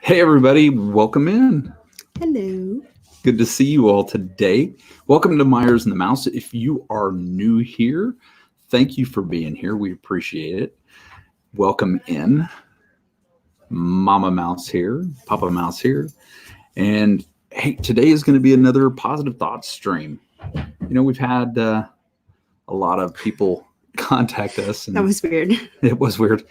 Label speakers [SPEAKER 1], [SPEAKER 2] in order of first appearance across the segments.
[SPEAKER 1] Hey everybody, welcome in.
[SPEAKER 2] Hello.
[SPEAKER 1] Good to see you all today. Welcome to Meyers and the Mouse. If you are new here, thank you for being here. We appreciate it. Welcome in. Mama Mouse here, Papa Mouse here. And hey, today is going to be another positive thoughts stream. You know, we've had a lot of people contact us. And
[SPEAKER 2] that was weird.
[SPEAKER 1] It was weird.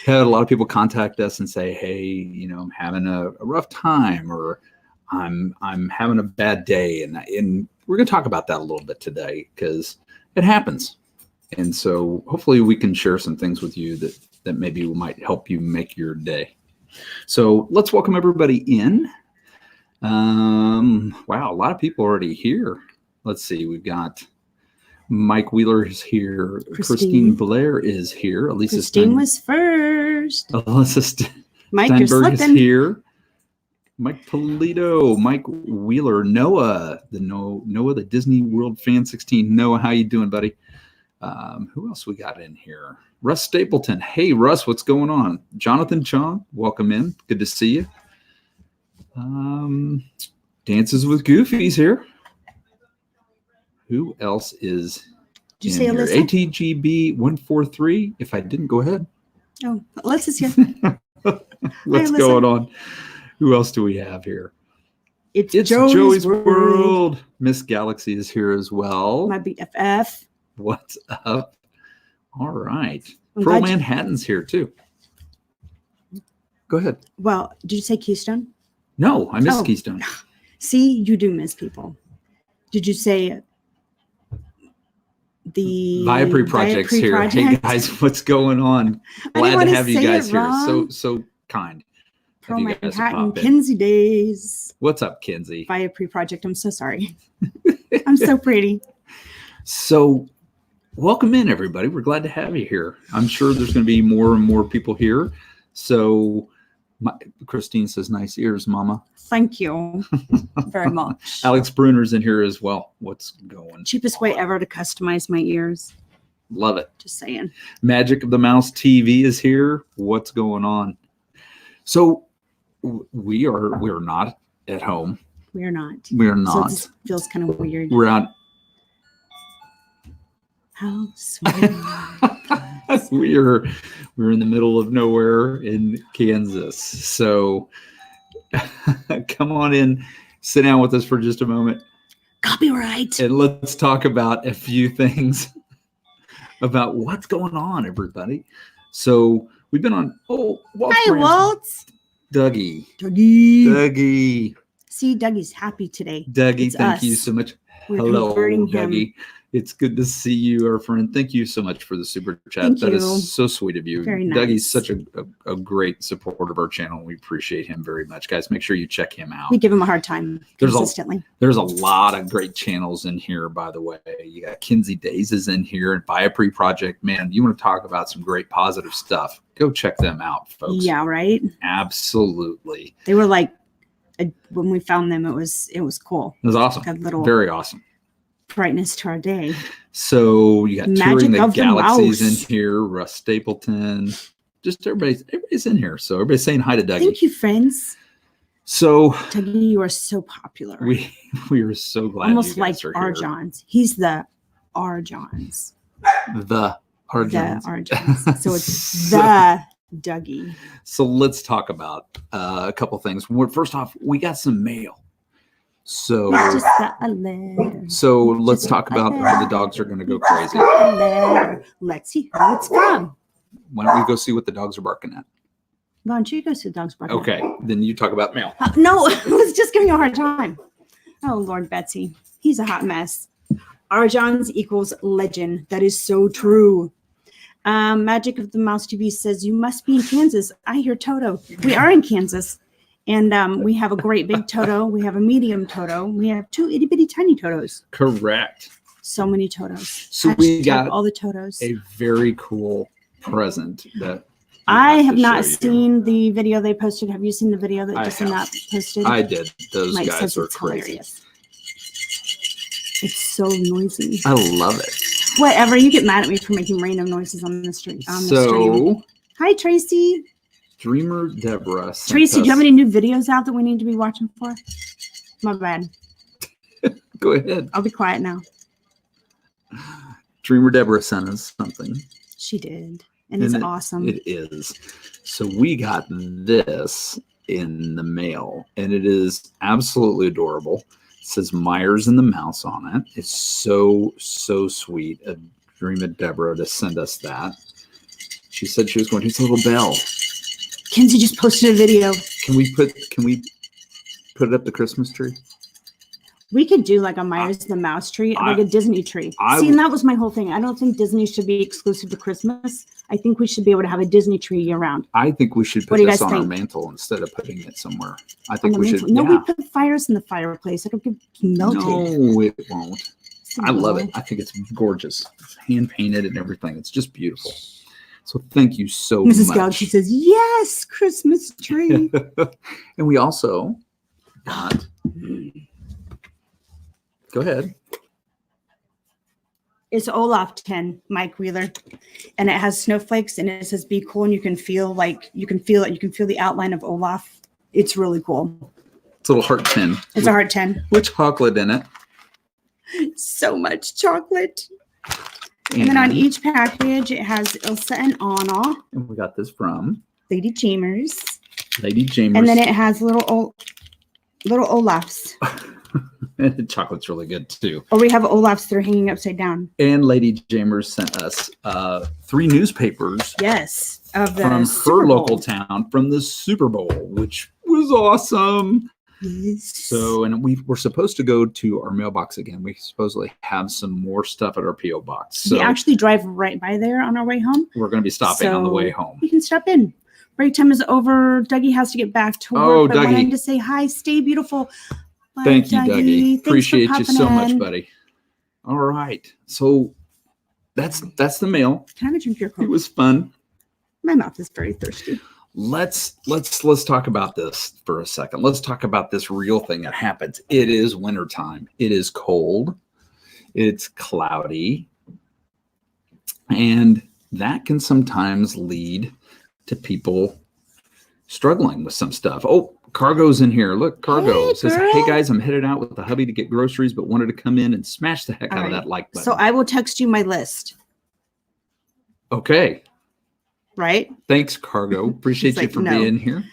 [SPEAKER 1] Had a lot of people contact us and say, hey, you know, I'm having a rough time, or I'm having a bad day. And we're going to talk about that a little bit today because it happens. And so hopefully we can share some things with you that maybe might help you make your day. So let's welcome everybody in. Wow, a lot of people already here. Let's see, we've got Mike Wheeler is here. Christine Blair is here.
[SPEAKER 2] Christine was first.
[SPEAKER 1] Mike, Steinberg is here. Mike Polito, Mike Wheeler, Noah, the Disney World Fan 16. Noah, how you doing, buddy? Who else we got in here? Russ Stapleton. Hey, Russ, what's going on? Jonathan Chong, welcome in. Good to see you. Dances with Goofy's here. Who else is
[SPEAKER 2] Did you say
[SPEAKER 1] here?
[SPEAKER 2] Alyssa?
[SPEAKER 1] ATGB 143. If I didn't, go ahead.
[SPEAKER 2] Oh, Alyssa's here.
[SPEAKER 1] What's
[SPEAKER 2] Hi,
[SPEAKER 1] going on? Who else do we have here?
[SPEAKER 2] It's
[SPEAKER 1] Joey's World. Miss Galaxy is here as well.
[SPEAKER 2] My BFF.
[SPEAKER 1] What's up? All right.
[SPEAKER 2] I'm
[SPEAKER 1] Pearl
[SPEAKER 2] glad
[SPEAKER 1] Manhattan's here too. Go ahead.
[SPEAKER 2] Well, did you say Keystone?
[SPEAKER 1] No, I missed Keystone.
[SPEAKER 2] See, you do miss people. Did you say the
[SPEAKER 1] Viapre Project's here?
[SPEAKER 2] Project?
[SPEAKER 1] Hey guys, what's going on? Glad to have you guys here. So kind.
[SPEAKER 2] Pearl Manhattan, Kinsey Days.
[SPEAKER 1] What's up, Kinsey?
[SPEAKER 2] Viapre Project. I'm so sorry. I'm so pretty.
[SPEAKER 1] So welcome in, everybody. We're glad to have you here. I'm sure there's going to be more and more people here. So Christine says, nice ears, Mama.
[SPEAKER 2] Thank you very much.
[SPEAKER 1] Alex Bruner's in here as well. What's going
[SPEAKER 2] Cheapest way ever to customize my ears.
[SPEAKER 1] Love it.
[SPEAKER 2] Just saying.
[SPEAKER 1] Magic of the Mouse TV is here. What's going on? So we are not at home.
[SPEAKER 2] We are not.
[SPEAKER 1] We're not.
[SPEAKER 2] So it feels kind of weird.
[SPEAKER 1] We're out.
[SPEAKER 2] How sweet.
[SPEAKER 1] We're in the middle of nowhere in Kansas. So come on in, sit down with us for just a moment.
[SPEAKER 2] Copyright.
[SPEAKER 1] And let's talk about a few things about what's going on, everybody. So we've been on.
[SPEAKER 2] Hi, Walt.
[SPEAKER 1] Dougie.
[SPEAKER 2] See, Dougie's happy today.
[SPEAKER 1] Dougie, thank you so much. Hello, Dougie.
[SPEAKER 2] Him.
[SPEAKER 1] It's good to see you, our friend. Thank you so much for the super chat. That is so sweet of you.
[SPEAKER 2] Very nice.
[SPEAKER 1] Dougie's such a great supporter of our channel. We appreciate him very much. Guys, make sure you check him out.
[SPEAKER 2] We give him a hard time consistently.
[SPEAKER 1] There's a lot of great channels in here, by the way. You got Kinsey Days is in here and Viapre Project. Man, you want to talk about some great positive stuff. Go check them out, folks.
[SPEAKER 2] Yeah, right?
[SPEAKER 1] Absolutely.
[SPEAKER 2] They were like, when we found them, it was cool.
[SPEAKER 1] It was awesome.
[SPEAKER 2] Like a little
[SPEAKER 1] very awesome.
[SPEAKER 2] Brightness to our day.
[SPEAKER 1] So you got Touring the Galaxies in here, Russ Stapleton, just everybody's in here. So everybody's saying hi to Dougie.
[SPEAKER 2] Thank you, friends.
[SPEAKER 1] So
[SPEAKER 2] Dougie, you are so popular.
[SPEAKER 1] We are so glad.
[SPEAKER 2] Almost
[SPEAKER 1] you guys
[SPEAKER 2] like
[SPEAKER 1] are
[SPEAKER 2] R.
[SPEAKER 1] here.
[SPEAKER 2] Johns. He's the R. Johns.
[SPEAKER 1] The R. Johns.
[SPEAKER 2] The R. Johns. So it's the Dougie.
[SPEAKER 1] So let's talk about a couple things. First off, we got some mail. So let's talk about how the dogs are going to go crazy.
[SPEAKER 2] Let's see who it's from.
[SPEAKER 1] Why don't we go see what the dogs are barking at?
[SPEAKER 2] Why don't you go see the dogs barking?
[SPEAKER 1] Okay, then you talk about mail.
[SPEAKER 2] No, I was just giving you a hard time. Oh, Lord Betsy. He's a hot mess. R. Johns equals legend. That is so true. Magic of the Mouse TV says, you must be in Kansas. I hear Toto. We are in Kansas. And we have a great big Toto. We have a medium Toto. We have 2 itty bitty tiny Totos.
[SPEAKER 1] Correct.
[SPEAKER 2] So many Totos.
[SPEAKER 1] So we got
[SPEAKER 2] all the Totos.
[SPEAKER 1] A very cool present that
[SPEAKER 2] I have not seen the video they posted. Have you seen the video that just not posted?
[SPEAKER 1] I did. Those
[SPEAKER 2] Mike
[SPEAKER 1] guys are crazy.
[SPEAKER 2] Hilarious. It's so noisy.
[SPEAKER 1] I love it.
[SPEAKER 2] Whatever. You get mad at me for making random noises on the street. On the stream. Hi, Tracy.
[SPEAKER 1] Dreamer Deborah sent
[SPEAKER 2] Tracy, do you
[SPEAKER 1] us-
[SPEAKER 2] have any new videos out that we need to be watching for? My bad.
[SPEAKER 1] Go ahead.
[SPEAKER 2] I'll be quiet now.
[SPEAKER 1] Dreamer Deborah sent us something.
[SPEAKER 2] She did. And it's awesome.
[SPEAKER 1] It is. So we got this in the mail, and it is absolutely adorable. It says Meyers and the Mouse on it. It's so, so sweet of Dreamer Deborah to send us that. She said she was going to hit a little bell.
[SPEAKER 2] Kenzie just posted a video.
[SPEAKER 1] Can we put it up the Christmas tree?
[SPEAKER 2] We could do like a Myers the Mouse tree, like a Disney tree. And that was my whole thing. I don't think Disney should be exclusive to Christmas. I think we should be able to have a Disney tree year round.
[SPEAKER 1] I think we should put this on our mantle instead of putting it somewhere. I think we should.
[SPEAKER 2] No, we put fires in the fireplace. It'll get melted.
[SPEAKER 1] No, it won't. I love it. I think it's gorgeous. It's hand painted and everything. It's just beautiful. So thank you so much.
[SPEAKER 2] Mrs. Galaxy says, yes, Christmas tree.
[SPEAKER 1] And we also got, go ahead.
[SPEAKER 2] It's Olaf 10, Mike Wheeler. And it has snowflakes and it says, be cool. And you can feel you can feel the outline of Olaf. It's really cool.
[SPEAKER 1] It's a little heart 10.
[SPEAKER 2] It's a heart 10.
[SPEAKER 1] With chocolate in it.
[SPEAKER 2] So much chocolate. And then on each package, it has Ilsa and Anna.
[SPEAKER 1] And we got this from
[SPEAKER 2] Lady Jamers.
[SPEAKER 1] Lady Jamers.
[SPEAKER 2] And then it has little Olafs.
[SPEAKER 1] Chocolate's really good too.
[SPEAKER 2] Or we have Olafs that are hanging upside down.
[SPEAKER 1] And Lady Jamers sent us 3 newspapers.
[SPEAKER 2] Yes. Of the
[SPEAKER 1] from
[SPEAKER 2] Super
[SPEAKER 1] her
[SPEAKER 2] Bowl.
[SPEAKER 1] local town from the Super Bowl, which was awesome.
[SPEAKER 2] Yes.
[SPEAKER 1] So, and we're supposed to go to our mailbox again. We supposedly have some more stuff at our P.O. box. So
[SPEAKER 2] we actually drive right by there on our way home.
[SPEAKER 1] we're going to be stopping on the way home.
[SPEAKER 2] We can stop in. Break time is over. Dougie has to get back to work.
[SPEAKER 1] Oh,
[SPEAKER 2] but
[SPEAKER 1] Dougie.
[SPEAKER 2] I wanted to say hi. Stay beautiful. Bye,
[SPEAKER 1] Thank you, Dougie.
[SPEAKER 2] Thanks
[SPEAKER 1] Appreciate
[SPEAKER 2] for
[SPEAKER 1] you so
[SPEAKER 2] popping
[SPEAKER 1] much,
[SPEAKER 2] in.
[SPEAKER 1] buddy. All right. So that's the mail.
[SPEAKER 2] Can I have a drink of your
[SPEAKER 1] It
[SPEAKER 2] Coke?
[SPEAKER 1] was fun.
[SPEAKER 2] My mouth is very thirsty.
[SPEAKER 1] Let's talk about this for a second. Let's talk about this real thing that happens. It is wintertime. It is cold. It's cloudy. And that can sometimes lead to people struggling with some stuff. Oh, Cargo's in here. Look, Cargo
[SPEAKER 2] Hey,
[SPEAKER 1] says,
[SPEAKER 2] girl.
[SPEAKER 1] hey guys, I'm headed out with the hubby to get groceries, but wanted to come in and smash the heck out of that like button.
[SPEAKER 2] So I will text you my list.
[SPEAKER 1] Okay.
[SPEAKER 2] Right?
[SPEAKER 1] Thanks, Cargo. Appreciate
[SPEAKER 2] She's
[SPEAKER 1] you
[SPEAKER 2] like,
[SPEAKER 1] for
[SPEAKER 2] no.
[SPEAKER 1] being here.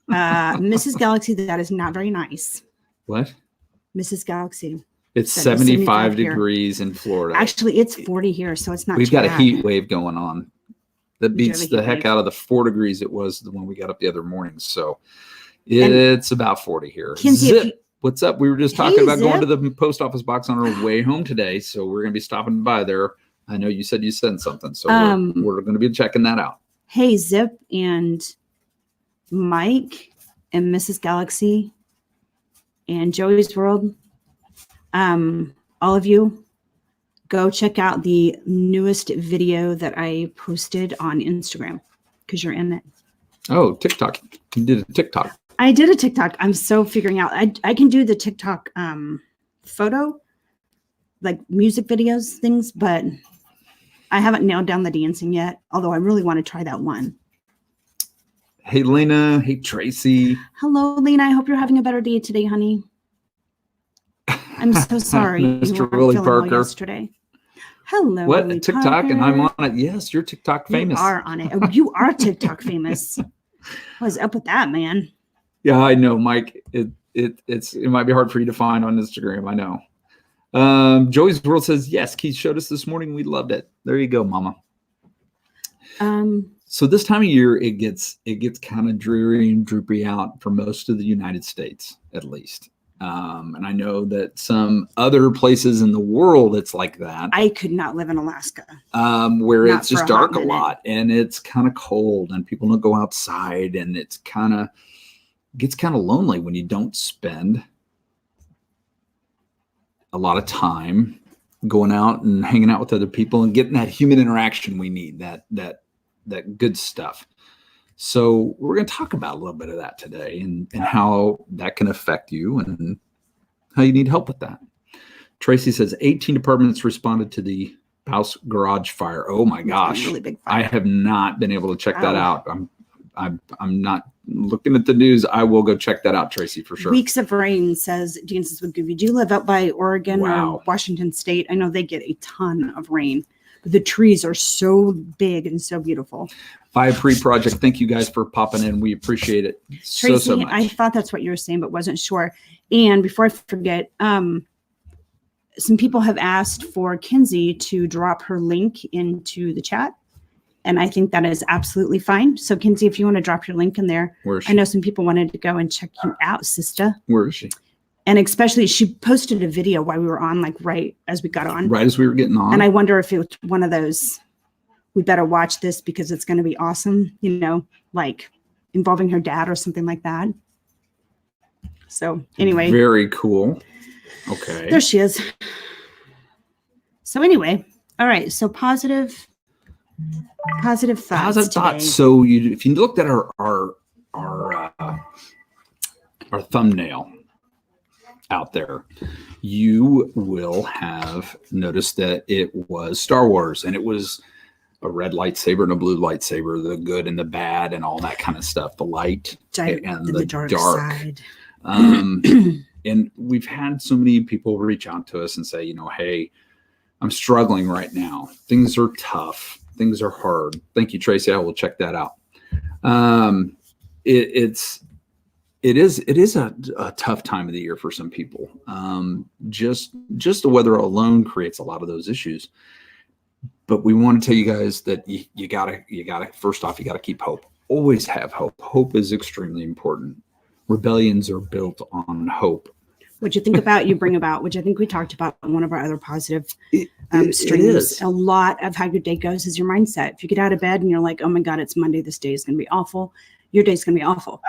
[SPEAKER 2] Mrs. Galaxy, that is not very nice.
[SPEAKER 1] What?
[SPEAKER 2] Mrs. Galaxy.
[SPEAKER 1] It's
[SPEAKER 2] That is
[SPEAKER 1] 75
[SPEAKER 2] here.
[SPEAKER 1] degrees in Florida.
[SPEAKER 2] Actually, it's 40 here, so it's not
[SPEAKER 1] We've
[SPEAKER 2] too
[SPEAKER 1] got a
[SPEAKER 2] bad.
[SPEAKER 1] heat wave going on that
[SPEAKER 2] We do have
[SPEAKER 1] beats
[SPEAKER 2] a
[SPEAKER 1] the
[SPEAKER 2] heat
[SPEAKER 1] heck
[SPEAKER 2] wave.
[SPEAKER 1] out of the 4 degrees it was when we got up the other morning. So it's about 40 here.
[SPEAKER 2] Kenzie, if
[SPEAKER 1] Zip,
[SPEAKER 2] you-
[SPEAKER 1] what's up? We were just
[SPEAKER 2] Hey,
[SPEAKER 1] talking about going to
[SPEAKER 2] Zip.
[SPEAKER 1] the post office box on our way home today. So we're going to be stopping by there. I know you said you sent something. So we're going to be checking that out.
[SPEAKER 2] Hey, Zip and Mike and Mrs. Galaxy and Joey's World. All of you, go check out the newest video that I posted on Instagram because you're in it.
[SPEAKER 1] Oh, TikTok. You did a TikTok.
[SPEAKER 2] I did a TikTok. I'm so figuring out. I can do the TikTok photo, like music videos, things, but I haven't nailed down the dancing yet, although I really want to try that one.
[SPEAKER 1] Hey, Lena. Hey, Tracy.
[SPEAKER 2] Hello, Lena. I hope you're having a better day today, honey. I'm so sorry.
[SPEAKER 1] Mr.
[SPEAKER 2] You weren't
[SPEAKER 1] Willie
[SPEAKER 2] feeling well
[SPEAKER 1] Parker.
[SPEAKER 2] yesterday. Hello,
[SPEAKER 1] What?
[SPEAKER 2] Willie
[SPEAKER 1] TikTok? And I'm
[SPEAKER 2] Parker.
[SPEAKER 1] on it. Yes, you're TikTok famous.
[SPEAKER 2] You are on it. Oh, you are TikTok famous. What's up with that, man?
[SPEAKER 1] Yeah, I know, Mike. It might be hard for you to find on Instagram. I know. Joey's World says, yes, Keith showed us this morning. We loved it. There you go, Mama. So this time of year, it gets kind of dreary and droopy out for most of the United States, at least. And I know that some other places in the world, it's like that.
[SPEAKER 2] I could not live in Alaska.
[SPEAKER 1] Where
[SPEAKER 2] Not
[SPEAKER 1] it's
[SPEAKER 2] for
[SPEAKER 1] just
[SPEAKER 2] a
[SPEAKER 1] dark
[SPEAKER 2] hot
[SPEAKER 1] a
[SPEAKER 2] minute.
[SPEAKER 1] lot and it's kind of cold and people don't go outside and it's gets kind of lonely when you don't spend a lot of time going out and hanging out with other people and getting that human interaction we need, that good stuff. So we're going to talk about a little bit of that today and how that can affect you and how you need help with that. Tracy says 18 departments responded to the house garage fire. Oh my gosh.
[SPEAKER 2] Really big fire.
[SPEAKER 1] I have not been able to check that
[SPEAKER 2] Oh.
[SPEAKER 1] out. I'm I'm not looking at the news. I will go check that out, Tracy, for sure.
[SPEAKER 2] Weeks of rain, says Dean says, do you live up by Oregon
[SPEAKER 1] Wow.
[SPEAKER 2] or Washington State? I know they get a ton of rain, but the trees are so big and so beautiful.
[SPEAKER 1] Fire Free Project, thank you guys for popping in. We appreciate it
[SPEAKER 2] Tracy,
[SPEAKER 1] so much.
[SPEAKER 2] I thought that's what you were saying, but wasn't sure. And before I forget, some people have asked for Kinsey to drop her link into the chat. And I think that is absolutely fine. So Kinsey, if you want to drop your link in there,
[SPEAKER 1] Where is she?
[SPEAKER 2] I know some people wanted to go and check you out, sister.
[SPEAKER 1] Where is she?
[SPEAKER 2] And especially she posted a video while we were on, like right as we got on.
[SPEAKER 1] Right as we were getting on.
[SPEAKER 2] And I wonder if it was one of those, we better watch this because it's going to be awesome, you know, like involving her dad or something like that. So anyway.
[SPEAKER 1] Very cool. Okay.
[SPEAKER 2] There she is. So anyway, all right. So positive thoughts.
[SPEAKER 1] Positive
[SPEAKER 2] today.
[SPEAKER 1] thoughts. So if you looked at our thumbnail out there, you will have noticed that it was Star Wars, and it was a red lightsaber and a blue lightsaber, the good and the bad and all that kind of stuff, the light and the dark
[SPEAKER 2] side.
[SPEAKER 1] And we've had so many people reach out to us and say, you know, hey, I'm struggling right now. Things are tough. Things are hard. Thank you, Tracy. I will check that out. It is a tough time of the year for some people. Just the weather alone creates a lot of those issues. But we want to tell you guys that you gotta first off, you gotta keep hope. Always have hope. Hope is extremely important. Rebellions are built on hope.
[SPEAKER 2] What you think about, you bring about, which I think we talked about in one of our other positive streams.
[SPEAKER 1] It is.
[SPEAKER 2] A lot of how your day goes is your mindset. If you get out of bed and you're like, oh my God, it's Monday, this day is going to be awful, your day's going to be awful.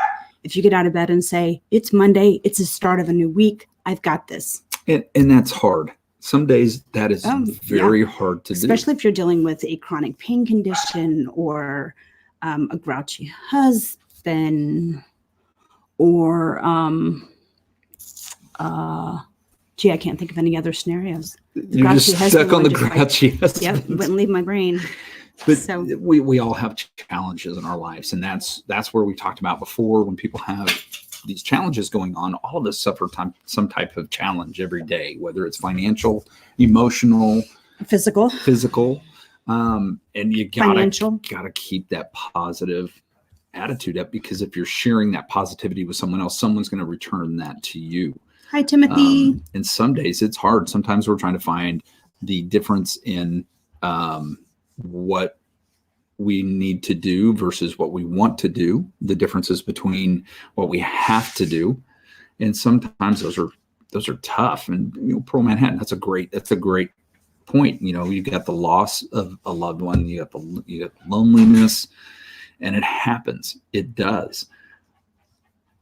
[SPEAKER 2] If you get out of bed and say, it's Monday, it's the start of a new week, I've got this.
[SPEAKER 1] And that's hard. Some days that is very hard to do.
[SPEAKER 2] Especially if you're dealing with a chronic pain condition or a grouchy husband or gee, I can't think of any other scenarios.
[SPEAKER 1] You're just stuck on the grouchy husband.
[SPEAKER 2] Yep, wouldn't leave my brain.
[SPEAKER 1] But
[SPEAKER 2] so
[SPEAKER 1] we all have challenges in our lives, and that's where we talked about before. When people have these challenges going on, all of us suffer some type of challenge every day, whether it's financial, emotional, physical, and you gotta keep that positive attitude up, because if you're sharing that positivity with someone else, someone's going to return that to you.
[SPEAKER 2] Hi, Timothy.
[SPEAKER 1] And some days it's hard. Sometimes we're trying to find the difference in what we need to do versus what we want to do, the differences between what we have to do. And sometimes those are tough. And you know, Pearl Manhattan, that's a great point. You know, you got the loss of a loved one, you got loneliness, and it happens. It does.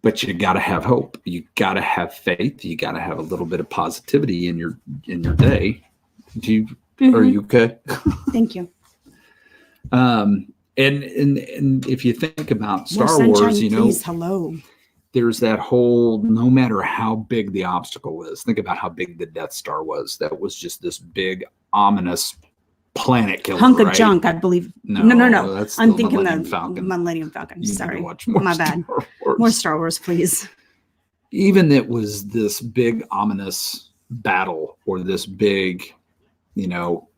[SPEAKER 1] But you got to have hope. You got to have faith. You got to have a little bit of positivity in your day. Are you okay?
[SPEAKER 2] Thank you.
[SPEAKER 1] And if you think about Star
[SPEAKER 2] sunshine,
[SPEAKER 1] Wars, you know,
[SPEAKER 2] please, hello.
[SPEAKER 1] There's that whole, no matter how big the obstacle is, think about how big the Death Star was. That was just this big, ominous planet killer.
[SPEAKER 2] Hunk of junk, I believe. No. I'm thinking
[SPEAKER 1] Millennium
[SPEAKER 2] the
[SPEAKER 1] Falcon.
[SPEAKER 2] Millennium Falcon. Sorry.
[SPEAKER 1] My
[SPEAKER 2] bad. More Star Wars, please.
[SPEAKER 1] Even it was this big, ominous battle, or this big, you know,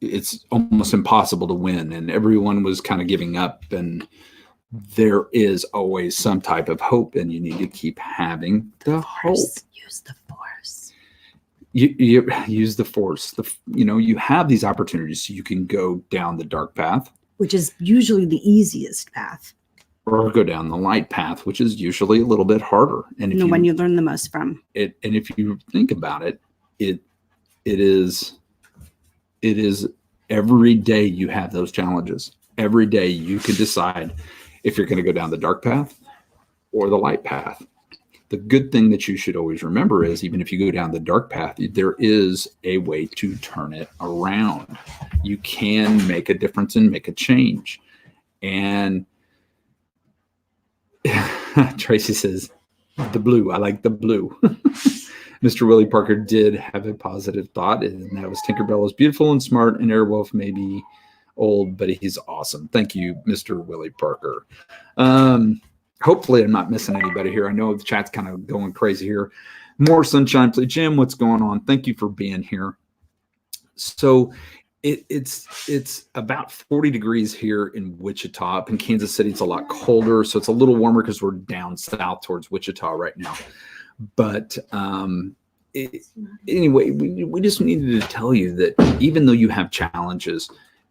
[SPEAKER 1] it's almost impossible to win, and everyone was kind of giving up, and there is always some type of hope, and you need to keep having the hope.
[SPEAKER 2] Use the Force.
[SPEAKER 1] You use the Force. You have these opportunities, so you can go down the dark path,
[SPEAKER 2] which is usually the easiest path,
[SPEAKER 1] or go down the light path, which is usually a little bit harder. And
[SPEAKER 2] the one you learn the most from.
[SPEAKER 1] And if you think about it, it is every day you have those challenges. Every day you can decide if you're going to go down the dark path or the light path. The good thing that you should always remember is, even if you go down the dark path, there is a way to turn it around. You can make a difference and make a change. And Tracy says, the blue. I like the blue. Mr. Willie Parker did have a positive thought, and that was Tinkerbell is beautiful and smart, and Airwolf may be old, but he's awesome. Thank you, Mr. Willie Parker. Hopefully I'm not missing anybody here. I know the chat's kind of going crazy here. More sunshine, please. Jim, what's going on? Thank you for being here. So it's about 40 degrees here in Wichita. Up in Kansas City, it's a lot colder, so it's a little warmer because we're down south towards Wichita right now. But anyway, we just needed to tell you that even though you have challenges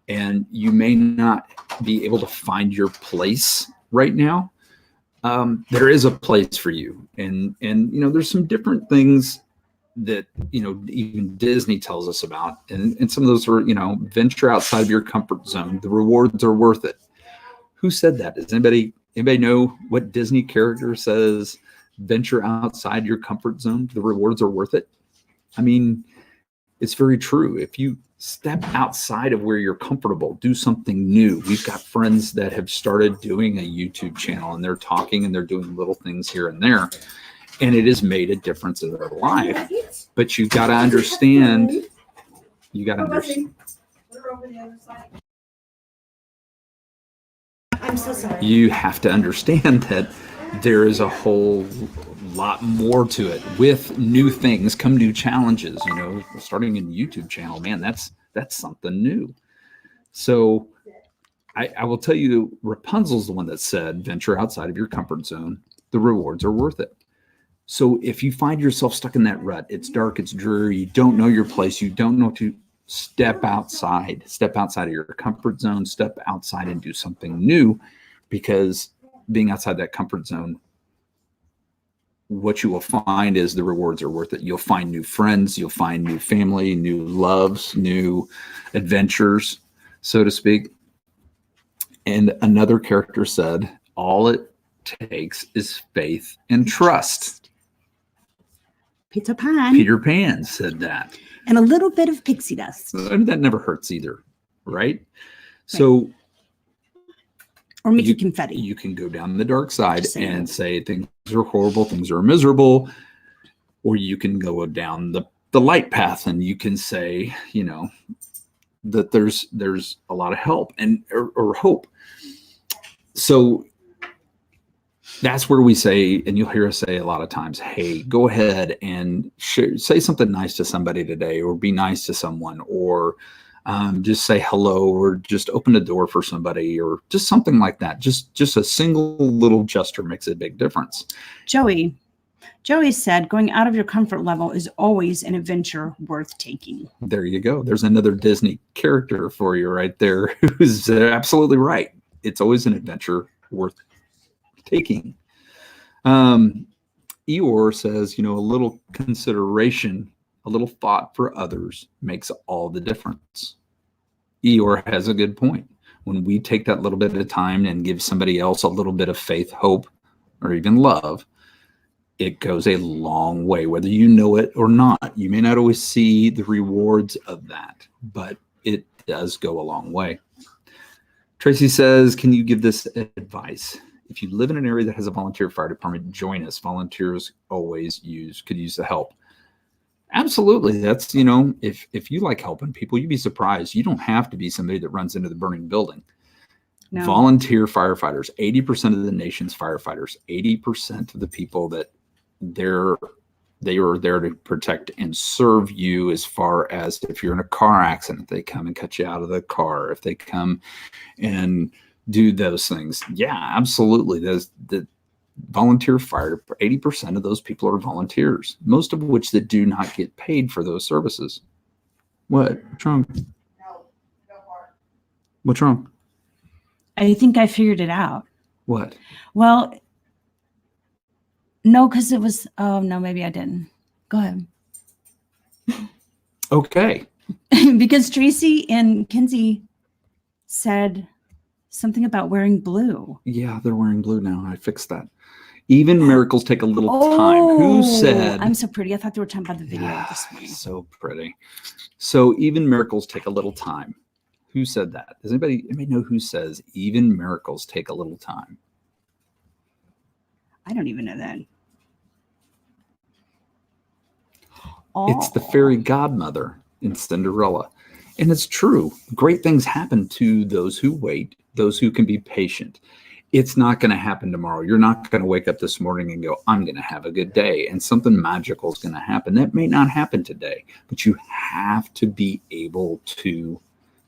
[SPEAKER 1] and you may not be able to find your place right now, there is a place for you. And there's some different things that even Disney tells us about, and some of those are venture outside of your comfort zone. The rewards are worth it. Who said that? Does anybody know what Disney character says venture outside your comfort zone? The rewards are worth it. I mean, it's very true. If you step outside of where you're comfortable, do something new. We've got friends that have started doing a YouTube channel, and they're talking and they're doing little things here and there. And it has made a difference in their life. But you've got to understand.
[SPEAKER 2] I'm so sorry.
[SPEAKER 1] You have to understand that there is a whole lot more to it. With new things come new challenges. Starting a YouTube channel, man, that's something new. So I will tell you, Rapunzel's the one that said, venture outside of your comfort zone. The rewards are worth it. So if you find yourself stuck in that rut, it's dark, it's dreary, you don't know your place, you don't know to step outside of your comfort zone, step outside and do something new, because being outside that comfort zone, what you will find is the rewards are worth it. You'll find new friends, you'll find new family, new loves, new adventures, so to speak. And another character said, all it takes is faith and trust.
[SPEAKER 2] Peter Pan
[SPEAKER 1] said that.
[SPEAKER 2] And a little bit of pixie dust.
[SPEAKER 1] And that never hurts either, right? So,
[SPEAKER 2] or Mickey confetti.
[SPEAKER 1] You can go down the dark side and say things are horrible, things are miserable, or you can go down the light path and you can say, that there's a lot of help and or hope. So that's where we say, and you'll hear us say a lot of times, hey, go ahead and say something nice to somebody today, or be nice to someone, or just say hello, or just open the door for somebody, or just something like that. Just a single little gesture makes a big difference. Joey
[SPEAKER 2] said, going out of your comfort level is always an adventure worth taking.
[SPEAKER 1] There you go. There's another Disney character for you right there who's absolutely right. It's always an adventure worth taking. Eeyore says, a little consideration, a little thought for others makes all the difference. Eeyore has a good point. When we take that little bit of time and give somebody else a little bit of faith, hope, or even love, it goes a long way, whether you know it or not. You may not always see the rewards of that, but it does go a long way. Tracy says, can you give this advice? If you live in an area that has a volunteer fire department, join us. Volunteers could use the help. Absolutely. That's, if you like helping people, you'd be surprised. You don't have to be somebody that runs into the burning building. No. Volunteer firefighters, 80% of the nation's firefighters, 80% of the people that they are there to protect and serve you, as far as if you're in a car accident, they come and cut you out of the car. If they come and do those things. Yeah, absolutely. The volunteer fire, 80% of those people are volunteers, most of which that do not get paid for those services. What? What's wrong?
[SPEAKER 3] No more.
[SPEAKER 1] What's wrong?
[SPEAKER 2] I think I figured it out.
[SPEAKER 1] What?
[SPEAKER 2] Well, no, because it was, oh, no, maybe I didn't. Go ahead.
[SPEAKER 1] Okay.
[SPEAKER 2] Because Tracy and Kinsey said something about wearing blue.
[SPEAKER 1] Yeah, they're wearing blue now. I fixed that. Even miracles take a little time. Who said?
[SPEAKER 2] I'm so pretty. I thought they were talking about the video this morning.
[SPEAKER 1] So pretty. So even miracles take a little time. Who said that? Does anybody know who says even miracles take a little time?
[SPEAKER 2] I don't even know that.
[SPEAKER 1] It's the fairy godmother in Cinderella. And it's true. Great things happen to those who wait, those who can be patient. It's not going to happen tomorrow. You're not going to wake up this morning and go, I'm going to have a good day. And something magical is going to happen. That may not happen today, but you have to be able to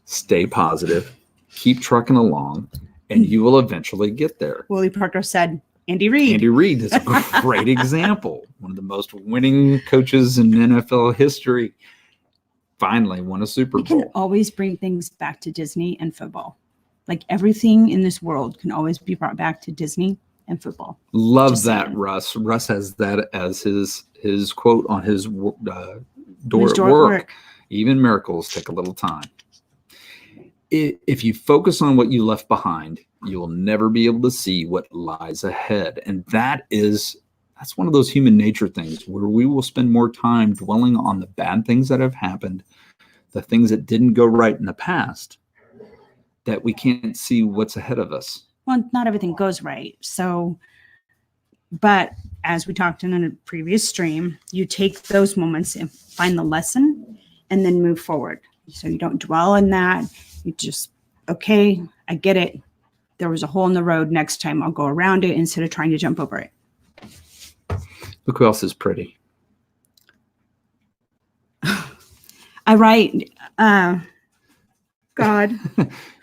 [SPEAKER 1] stay positive, keep trucking along, and you will eventually get there.
[SPEAKER 2] Willie Parker said, Andy Reid.
[SPEAKER 1] Andy Reid is a great example. One of the most winning coaches in NFL history. Finally won a Super Bowl.
[SPEAKER 2] We can always bring things back to Disney and football. Like everything in this world can always be brought back to Disney and football.
[SPEAKER 1] Love
[SPEAKER 2] Just
[SPEAKER 1] that,
[SPEAKER 2] saying.
[SPEAKER 1] Russ. Russ has that as his quote on his door
[SPEAKER 2] His
[SPEAKER 1] at
[SPEAKER 2] door at
[SPEAKER 1] work. Even miracles take a little time. If you focus on what you left behind, you will never be able to see what lies ahead. And that's one of those human nature things where we will spend more time dwelling on the bad things that have happened, the things that didn't go right in the past, that we can't see what's ahead of us.
[SPEAKER 2] Well, not everything goes right. So, but as we talked in a previous stream, you take those moments and find the lesson and then move forward. So you don't dwell on that. You just, okay, I get it. There was a hole in the road. Next time I'll go around it instead of trying to jump over it.
[SPEAKER 1] Look who else is pretty.
[SPEAKER 2] I write, God.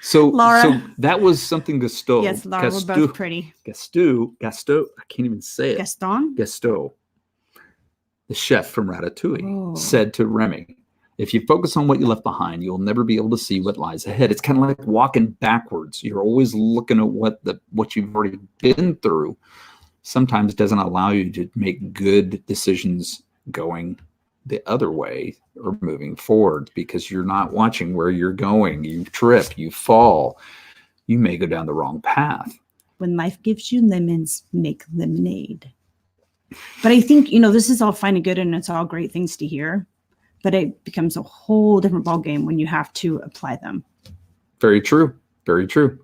[SPEAKER 1] So
[SPEAKER 2] Laura.
[SPEAKER 1] that was something Gusteau.
[SPEAKER 2] Yes, Laura, we're both pretty.
[SPEAKER 1] Gusteau, I can't even say it.
[SPEAKER 2] Gaston?
[SPEAKER 1] Gusteau, the chef from Ratatouille,
[SPEAKER 2] Oh.
[SPEAKER 1] said to Remy, if you focus on what you left behind, you'll never be able to see what lies ahead. It's kind of like walking backwards. You're always looking at what you've already been through. Sometimes doesn't allow you to make good decisions going the other way or moving forward because you're not watching where you're going. You trip, you fall, you may go down the wrong path.
[SPEAKER 2] When life gives you lemons, make lemonade. But I think, this is all fine and good and it's all great things to hear, but it becomes a whole different ballgame when you have to apply them. Very
[SPEAKER 1] true. Very true.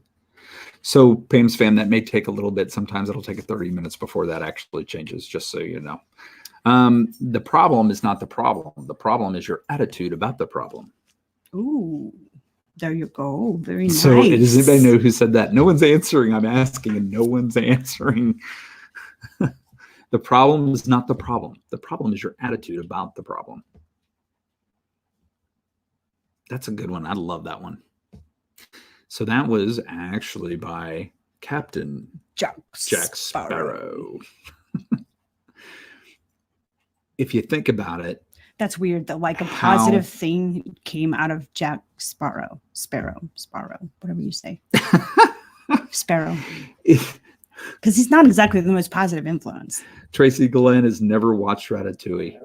[SPEAKER 1] So Pam's fam, that may take a little bit. Sometimes it'll take 30 minutes before that actually changes, just so you know. The problem is not the problem. The problem is your attitude about the problem.
[SPEAKER 2] Ooh, there you go. Very nice.
[SPEAKER 1] So does anybody know who said that? No one's answering. I'm asking and no one's answering. The problem is not the problem. The problem is your attitude about the problem. That's a good one. I love that one. So that was actually by Captain
[SPEAKER 2] Jack
[SPEAKER 1] Sparrow. If you think about it.
[SPEAKER 2] That's weird that like a positive thing came out of Jack Sparrow, whatever you say. Sparrow. Because he's not exactly the most positive influence.
[SPEAKER 1] Tracy Glenn has never watched Ratatouille.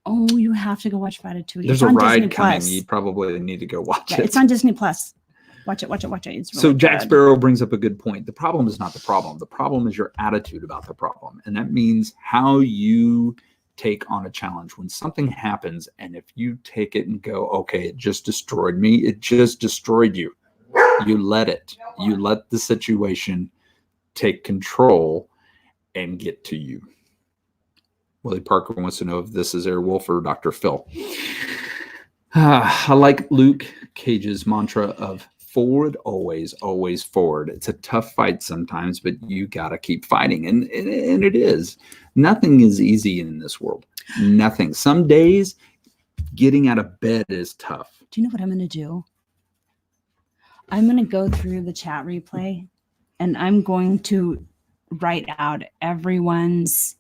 [SPEAKER 2] Oh, you have to go watch Ratatouille.
[SPEAKER 1] There's a ride coming. You probably need to go watch it.
[SPEAKER 2] It's on Disney Plus. Watch it. It's really
[SPEAKER 1] so Jack
[SPEAKER 2] good.
[SPEAKER 1] Sparrow brings up a good point. The problem is not the problem. The problem is your attitude about the problem. And that means how you take on a challenge. When something happens and if you take it and go, okay, it just destroyed me. It just destroyed you. You let it. You let the situation take control and get to you. Willie Parker wants to know if this is Airwolf or Dr. Phil. I like Luke Cage's mantra of forward, always, always forward. It's a tough fight sometimes, but you got to keep fighting. And it is. Nothing is easy in this world. Nothing. Some days getting out of bed is tough.
[SPEAKER 2] Do you know what I'm going to do? I'm going to go through the chat replay and I'm going to write out everyone's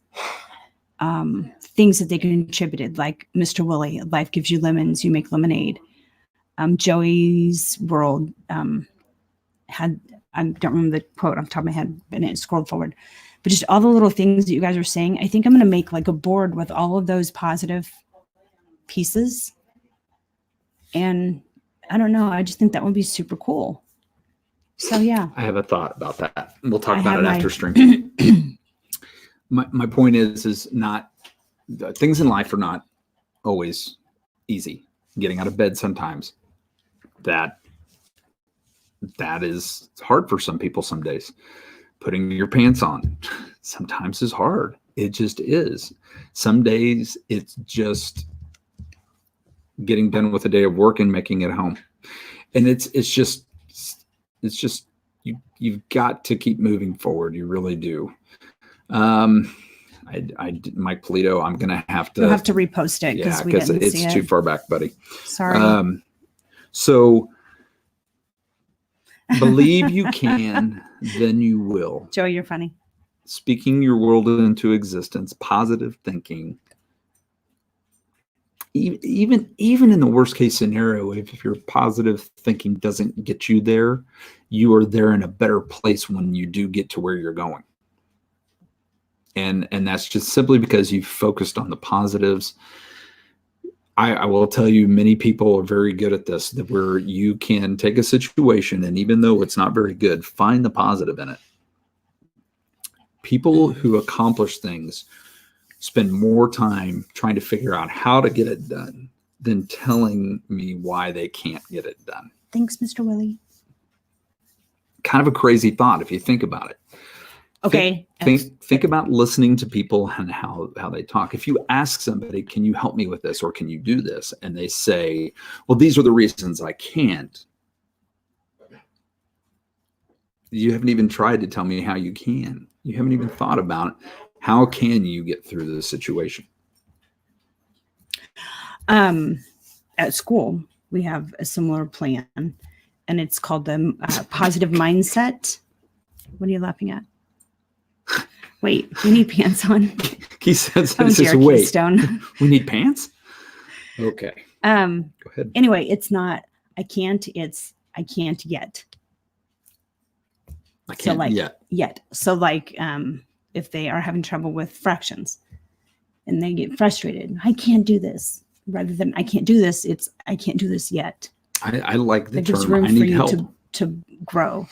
[SPEAKER 2] things that they contributed, like Mr. Willie, life gives you lemons, you make lemonade. Joey's world had, I don't remember the quote off the top of my head, and it scrolled forward. But just all the little things that you guys are saying, I think I'm going to make like a board with all of those positive pieces. And I don't know, I just think that would be super cool. So yeah.
[SPEAKER 1] I have a thought about that. We'll talk about it after stream. My point is not, things in life are not always easy. Getting out of bed sometimes, that is hard for some people some days. Putting your pants on sometimes is hard. It just is. Some days it's just getting done with a day of work and making it home. And it's just you've got to keep moving forward. You really do. Mike Polito, I'm gonna have to
[SPEAKER 2] repost it because we didn't see it.
[SPEAKER 1] It's too far back, buddy.
[SPEAKER 2] Sorry.
[SPEAKER 1] So believe you can, then you will.
[SPEAKER 2] Joe, you're funny.
[SPEAKER 1] Speaking your world into existence, positive thinking. Even in the worst case scenario, if your positive thinking doesn't get you there, you are there in a better place when you do get to where you're going. And that's just simply because you've focused on the positives. I will tell you, many people are very good at this, that where you can take a situation, and even though it's not very good, find the positive in it. People who accomplish things spend more time trying to figure out how to get it done than telling me why they can't get it done.
[SPEAKER 2] Thanks, Mr. Willie.
[SPEAKER 1] Kind of a crazy thought if you think about it.
[SPEAKER 2] Okay.
[SPEAKER 1] Think about listening to people and how they talk. If you ask somebody, can you help me with this, or can you do this? And they say, well, these are the reasons I can't. You haven't even tried to tell me how you can. You haven't even thought about how can you get through this situation.
[SPEAKER 2] At school, we have a similar plan, and it's called the positive mindset. What are you laughing at? Wait, we need pants on.
[SPEAKER 1] He says,
[SPEAKER 2] wait,
[SPEAKER 1] we need pants? Okay. Go ahead.
[SPEAKER 2] Anyway, it's not, I can't, it's, I can't yet.
[SPEAKER 1] I can't
[SPEAKER 2] yet. So like, if they are having trouble with fractions and they get frustrated, I can't do this. Rather than I can't do this, it's I can't do this yet.
[SPEAKER 1] I like the
[SPEAKER 2] There's
[SPEAKER 1] term,
[SPEAKER 2] room
[SPEAKER 1] I need
[SPEAKER 2] for you
[SPEAKER 1] help.
[SPEAKER 2] to grow.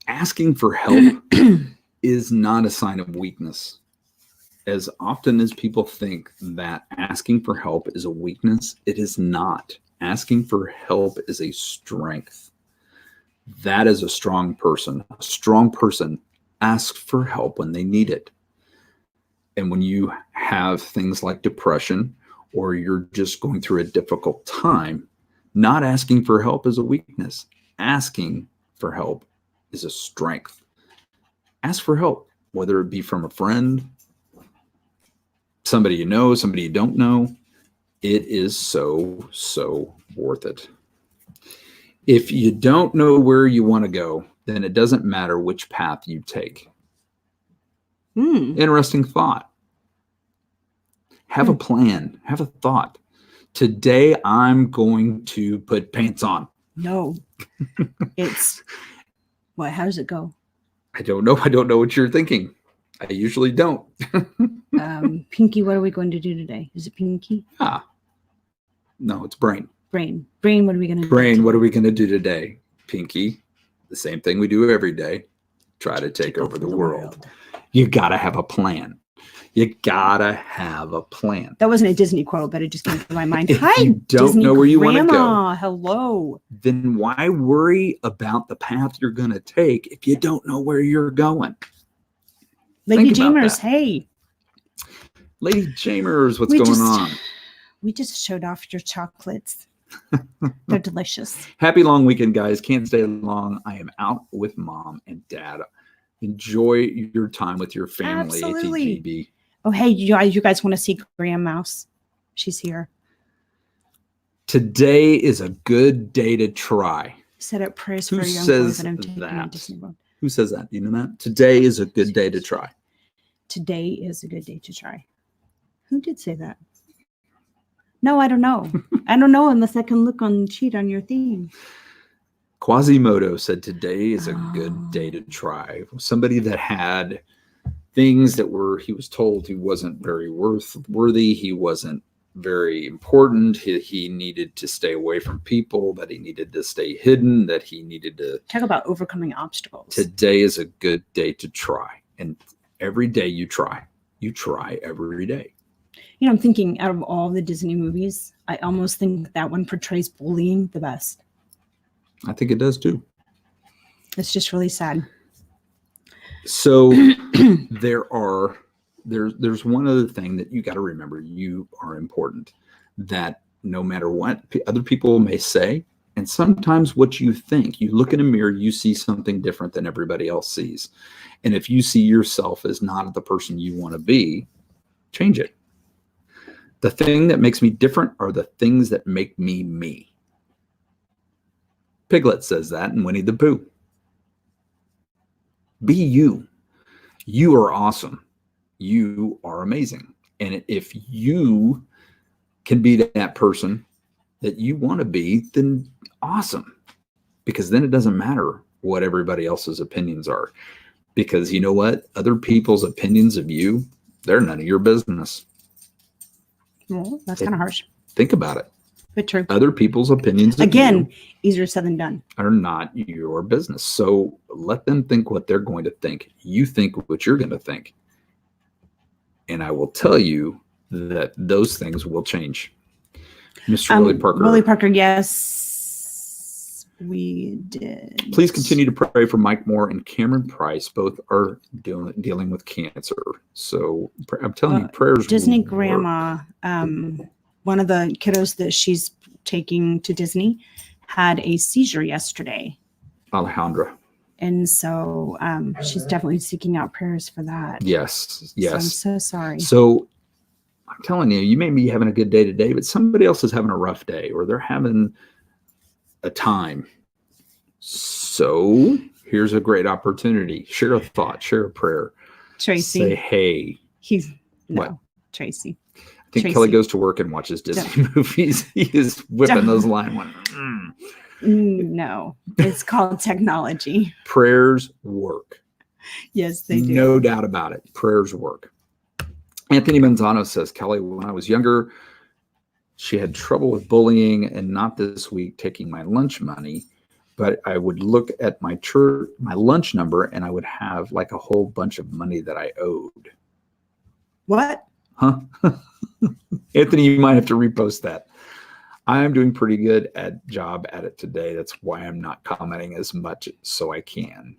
[SPEAKER 1] Asking for help is not a sign of weakness. As often as people think that asking for help is a weakness, it is not. Asking for help is a strength. That is a strong person. A strong person asks for help when they need it. And when you have things like depression, or you're just going through a difficult time, not asking for help is a weakness. Asking for help is a strength. Ask for help, whether it be from a friend, somebody you know, somebody you don't know. It is so, so worth it. If you don't know where you want to go, then it doesn't matter which path you take. Interesting thought. Have a plan. Have a thought. Today, I'm going to put pants on.
[SPEAKER 2] No. It's, what? How does it go?
[SPEAKER 1] I don't know. I don't know what you're thinking. I usually don't.
[SPEAKER 2] Pinky, what are we going to do today? Is it Pinky?
[SPEAKER 1] No, it's brain.
[SPEAKER 2] Brain, what are we going to do?
[SPEAKER 1] Brain, what are we going to do today? Pinky, the same thing we do every day. Try to take over the world. You got to have a plan. You got to have a plan.
[SPEAKER 2] That wasn't a Disney quote, but it just came to my mind.
[SPEAKER 1] If
[SPEAKER 2] Hi,
[SPEAKER 1] you don't
[SPEAKER 2] Disney
[SPEAKER 1] know where you want to
[SPEAKER 2] Grandma.
[SPEAKER 1] go,
[SPEAKER 2] Hello.
[SPEAKER 1] Then why worry about the path you're going to take if you don't know where you're going?
[SPEAKER 2] Lady Jamers, hey.
[SPEAKER 1] Lady Jamers, what's going on?
[SPEAKER 2] We just showed off your chocolates. They're delicious.
[SPEAKER 1] Happy long weekend, guys. Can't stay long. I am out with mom and dad. Enjoy your time with your family.
[SPEAKER 2] Absolutely.
[SPEAKER 1] ATGB.
[SPEAKER 2] Oh, hey, you guys want to see Graham Mouse? She's here.
[SPEAKER 1] Today is a good day to try.
[SPEAKER 2] Set up prayers
[SPEAKER 1] Who
[SPEAKER 2] for young
[SPEAKER 1] says
[SPEAKER 2] boys that I'm taking
[SPEAKER 1] that?
[SPEAKER 2] to Disney World.
[SPEAKER 1] Who says that? You know that? Today is a good day to try.
[SPEAKER 2] Today is a good day to try. Who did say that? No, I don't know. I don't know unless I can look on cheat on your theme.
[SPEAKER 1] Quasimodo said today is a good day to try. Somebody that had things that he was told he wasn't very worthy. He wasn't very important. He needed to stay away from people, that he needed to stay hidden, that he needed to
[SPEAKER 2] talk about overcoming obstacles.
[SPEAKER 1] Today is a good day to try. And every day you try every day.
[SPEAKER 2] You know, I'm thinking out of all the Disney movies, I almost think that one portrays bullying the best.
[SPEAKER 1] I think it does too.
[SPEAKER 2] It's just really sad.
[SPEAKER 1] So there's one other thing that you got to remember. You are important. That no matter what other people may say. And sometimes what you think, you look in a mirror, you see something different than everybody else sees. And if you see yourself as not the person you want to be, change it. The thing that makes me different are the things that make me me. Piglet says that in Winnie the Pooh. Be you. You are awesome. You are amazing. And if you can be that person that you want to be, then awesome. Because then it doesn't matter what everybody else's opinions are. Because you know what? Other people's opinions of you, they're none of your business.
[SPEAKER 2] Well, that's kind of harsh.
[SPEAKER 1] Think about it.
[SPEAKER 2] But true.
[SPEAKER 1] Other people's opinions
[SPEAKER 2] Again, easier said than done.
[SPEAKER 1] Are not your business. So let them think what they're going to think. You think what you're going to think. And I will tell you that those things will change. Mr. Willie Parker.
[SPEAKER 2] Willie Parker, yes, we did.
[SPEAKER 1] Please continue to pray for Mike Moore and Cameron Price. Both are dealing with cancer. So I'm telling you, prayers.
[SPEAKER 2] Disney grandma, one of the kiddos that she's taking to Disney had a seizure yesterday.
[SPEAKER 1] Alejandra.
[SPEAKER 2] And so she's definitely seeking out prayers for that.
[SPEAKER 1] Yes.
[SPEAKER 2] So I'm so sorry.
[SPEAKER 1] So I'm telling you, you may be having a good day today, but somebody else is having a rough day, or they're having a time. So here's a great opportunity. Share a thought, share a prayer.
[SPEAKER 2] Tracy.
[SPEAKER 1] Say, hey.
[SPEAKER 2] What? Tracy.
[SPEAKER 1] I think Tracy. Kelly goes to work and watches Disney movies. He is whipping those lines.
[SPEAKER 2] No, it's called technology.
[SPEAKER 1] Prayers work.
[SPEAKER 2] Yes, they do.
[SPEAKER 1] No doubt about it. Prayers work. Anthony Manzano says, Kelly, when I was younger, she had trouble with bullying, and not this week taking my lunch money, but I would look at my lunch number, and I would have like a whole bunch of money that I owed.
[SPEAKER 2] What?
[SPEAKER 1] Huh? Anthony, you might have to repost that. I am doing pretty good at it today. That's why I'm not commenting as much so I can.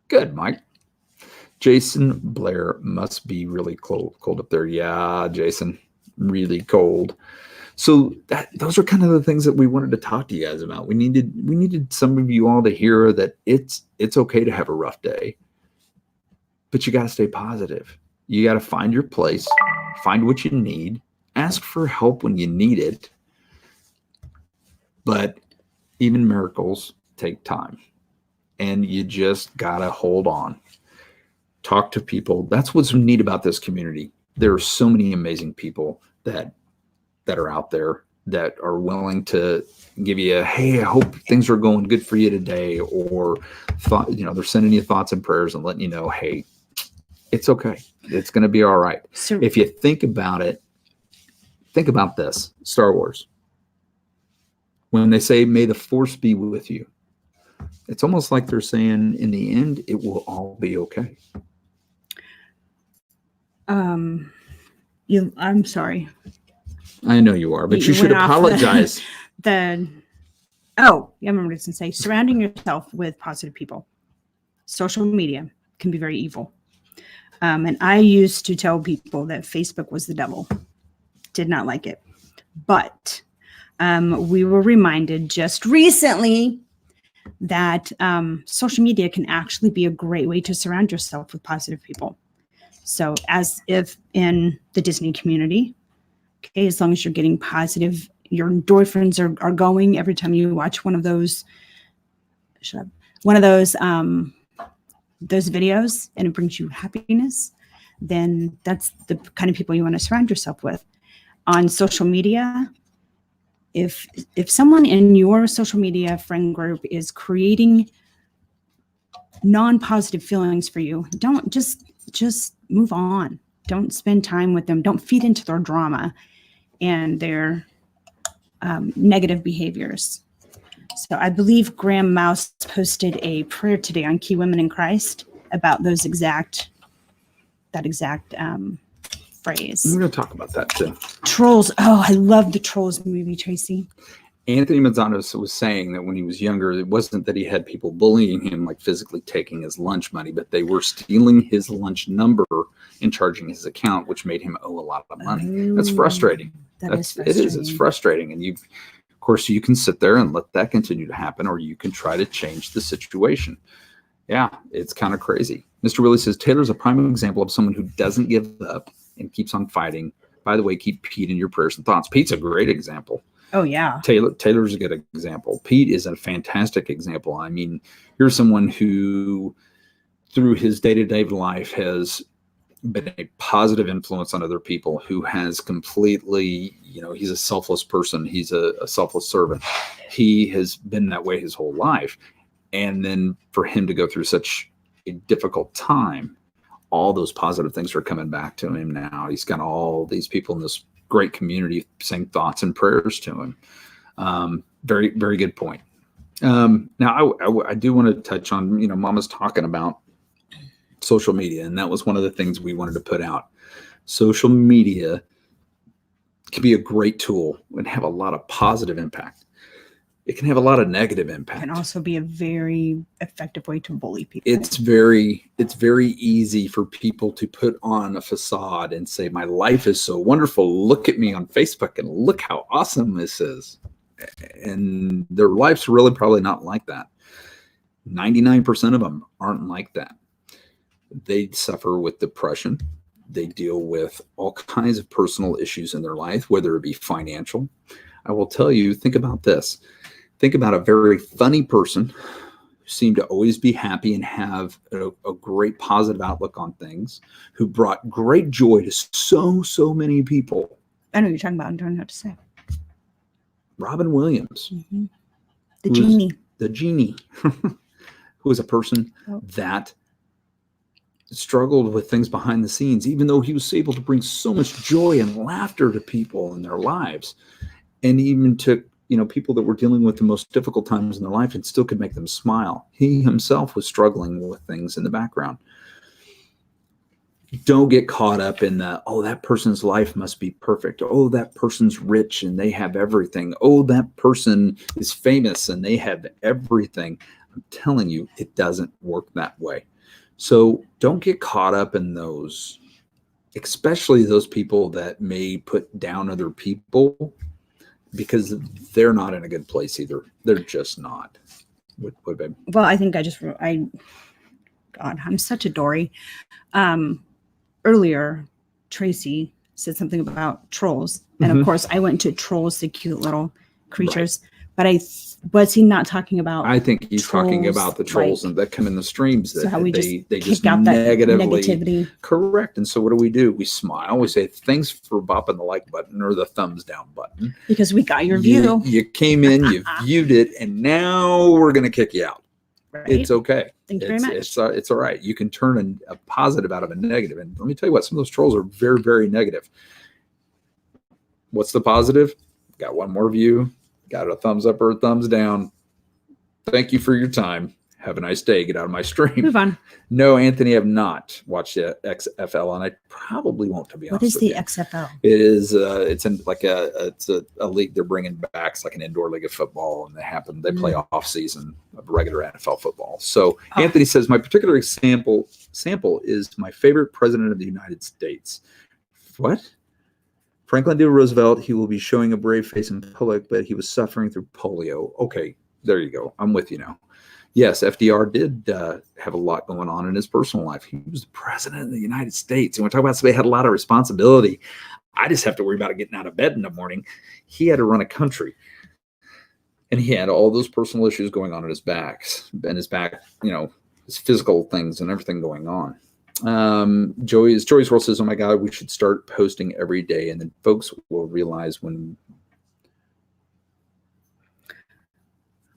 [SPEAKER 1] Good, Mike. Jason Blair must be really cold up there. Yeah, Jason, really cold. So those are kind of the things that we wanted to talk to you guys about. We needed some of you all to hear that it's okay to have a rough day, but you got to stay positive. You got to find your place, find what you need, ask for help when you need it. But even miracles take time, and you just got to hold on. Talk to people. That's what's neat about this community. There are so many amazing people that are out there that are willing to give you a, hey, I hope things are going good for you today, or they're sending you thoughts and prayers and letting you know, hey, it's okay. It's going to be all right. So, if you think about it, think about this, Star Wars. When they say, may the force be with you, it's almost like they're saying, in the end, it will all be okay.
[SPEAKER 2] I'm sorry.
[SPEAKER 1] I know you are, but you should apologize.
[SPEAKER 2] I remember what I was going to say. Surrounding yourself with positive people. Social media can be very evil. And I used to tell people that Facebook was the devil. Did not like it. But we were reminded just recently that social media can actually be a great way to surround yourself with positive people. So as if in the Disney community, okay, as long as you're getting positive, your endorphins are going every time you watch one of those videos, and it brings you happiness, then that's the kind of people you want to surround yourself with. On social media, if someone in your social media friend group is creating non-positive feelings for you, don't just move on. Don't spend time with them. Don't feed into their drama and their negative behaviors. So I believe Graham Mouse posted a prayer today on Key Women in Christ about that exact phrase.
[SPEAKER 1] We're going to talk about that too.
[SPEAKER 2] Trolls. Oh, I love the Trolls movie, Tracy.
[SPEAKER 1] Anthony Manzanos was saying that when he was younger, it wasn't that he had people bullying him, like physically taking his lunch money, but they were stealing his lunch number and charging his account, which made him owe a lot of money. That's frustrating.
[SPEAKER 2] It is.
[SPEAKER 1] It's frustrating. And of course, you can sit there and let that continue to happen, or you can try to change the situation. Yeah, it's kind of crazy. Mr. Willie says, Taylor's a prime example of someone who doesn't give up and keeps on fighting. By the way, keep Pete in your prayers and thoughts. Pete's a great example.
[SPEAKER 2] Oh, yeah.
[SPEAKER 1] Taylor's a good example. Pete is a fantastic example. I mean, here's someone who, through his day-to-day life, has been a positive influence on other people, who has completely, he's a selfless person. He's a selfless servant. He has been that way his whole life. And then for him to go through such a difficult time, all those positive things are coming back to him now. He's got all these people in this great community saying thoughts and prayers to him. Very, very good point. Now, I do want to touch on, Mama's talking about social media, and that was one of the things we wanted to put out. Social media can be a great tool and have a lot of positive impact. It can have a lot of negative impact.
[SPEAKER 2] It can also be a very effective way to bully people.
[SPEAKER 1] It's very easy for people to put on a facade and say, my life is so wonderful. Look at me on Facebook and look how awesome this is. And their life's really probably not like that. 99% of them aren't like that. They suffer with depression. They deal with all kinds of personal issues in their life, whether it be financial. I will tell you, think about this. Think about a very funny person who seemed to always be happy and have a great positive outlook on things, who brought great joy to so many people.
[SPEAKER 2] I know what you're talking about. I don't know what to say.
[SPEAKER 1] Robin Williams.
[SPEAKER 2] Mm-hmm. The genie.
[SPEAKER 1] Who was a person that struggled with things behind the scenes, even though he was able to bring so much joy and laughter to people in their lives, and even took people that were dealing with the most difficult times in their life and still could make them smile. He himself was struggling with things in the background. Don't get caught up in that person's life must be perfect. Oh, that person's rich and they have everything. Oh, that person is famous and they have everything. I'm telling you, it doesn't work that way. So don't get caught up in those, especially those people that may put down other people, because they're not in a good place either. They're just not. What, babe?
[SPEAKER 2] Well, I think God, I'm such a Dory. Earlier, Tracy said something about trolls. And of course, I went to trolls, the cute little creatures. Right. But was he not talking about?
[SPEAKER 1] I think he's talking about the trolls that come in the streams. That
[SPEAKER 2] so how we
[SPEAKER 1] they
[SPEAKER 2] just out that negativity.
[SPEAKER 1] Correct. And so what do? We smile. We say, thanks for bopping the like button or the thumbs down button.
[SPEAKER 2] Because we got your view.
[SPEAKER 1] You came in, you viewed it, and now we're going to kick you out. Right? It's okay.
[SPEAKER 2] Thank you very much.
[SPEAKER 1] It's all right. You can turn a positive out of a negative. And let me tell you what, some of those trolls are very, very negative. What's the positive? Got one more view. Got a thumbs up or a thumbs down. Thank you for your time. Have a nice day. Get out of my stream.
[SPEAKER 2] Move on.
[SPEAKER 1] No, Anthony, I have not watched the XFL, and I probably won't, to be honest.
[SPEAKER 2] What is the XFL?
[SPEAKER 1] It is. It's in like it's a league they're bringing back. It's like an indoor league of football, and they play off season of regular NFL football. So Anthony says my particular sample is my favorite president of the United States. What? Franklin D. Roosevelt. He will be showing a brave face in public, but he was suffering through polio. Okay, there you go. I'm with you now. Yes, FDR did have a lot going on in his personal life. He was the president of the United States. And we're talking about somebody who had a lot of responsibility. I just have to worry about getting out of bed in the morning. He had to run a country. And he had all those personal issues going on in his back, his physical things and everything going on. Joey's World says, oh my God, we should start posting every day. And then folks will realize when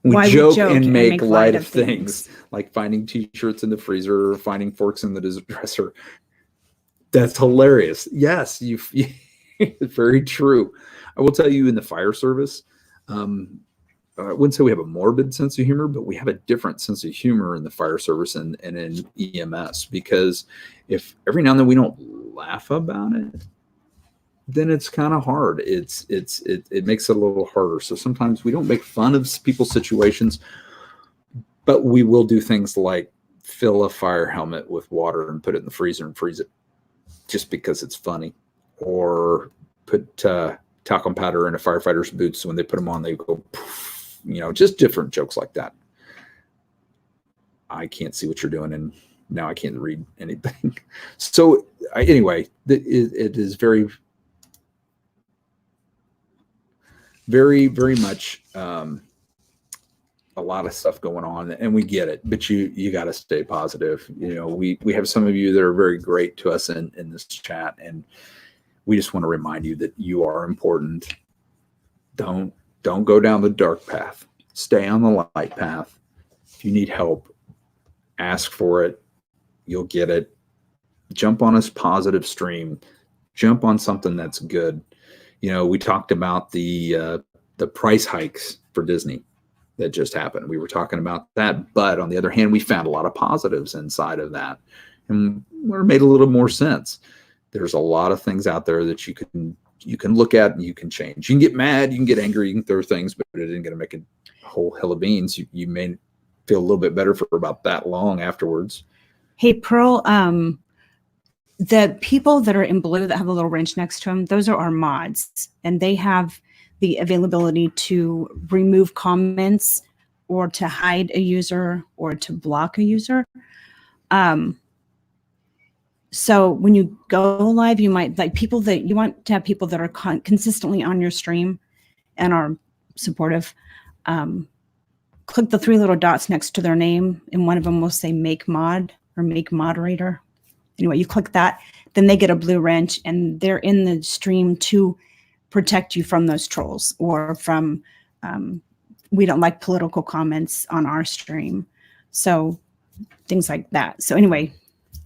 [SPEAKER 1] we joke and make light of things, like finding t-shirts in the freezer or finding forks in the dresser. That's hilarious. Yes, it's very true. I will tell you, in the fire service, I wouldn't say we have a morbid sense of humor, but we have a different sense of humor in the fire service and in EMS, because if every now and then we don't laugh about it, then it's kind of hard. It makes it a little harder. So sometimes we don't make fun of people's situations, but we will do things like fill a fire helmet with water and put it in the freezer and freeze it just because it's funny, or put talcum powder in a firefighter's boots. So when they put them on, they go, poof, just different jokes like that. I can't see what you're doing, and now I can't read anything. So anyway, it is very, very, very much a lot of stuff going on, and we get it, but you got to stay positive. We have some of you that are very great to us in this chat, and we just want to remind you that you are important. Don't go down the dark path. Stay on the light path. If you need help, ask for it. You'll get it. Jump on a positive stream. Jump on something that's good. We talked about the price hikes for Disney that just happened. We were talking about that, but on the other hand, we found a lot of positives inside of that, and it made a little more sense. There's a lot of things out there that you can look at and you can change. You can get mad, you can get angry, you can throw things, but it isn't going to make a whole hell of beans. You may feel a little bit better for about that long afterwards.
[SPEAKER 2] Hey, Pearl, the people that are in blue that have a little wrench next to them, those are our mods, and they have the availability to remove comments or to hide a user or to block a user. So when you go live, you might you want to have people that are consistently on your stream and are supportive. Click the 3 little dots next to their name, and one of them will say make mod or make moderator. Anyway, you click that, then they get a blue wrench, and they're in the stream to protect you from those trolls or from, we don't like political comments on our stream. So things like that. So anyway,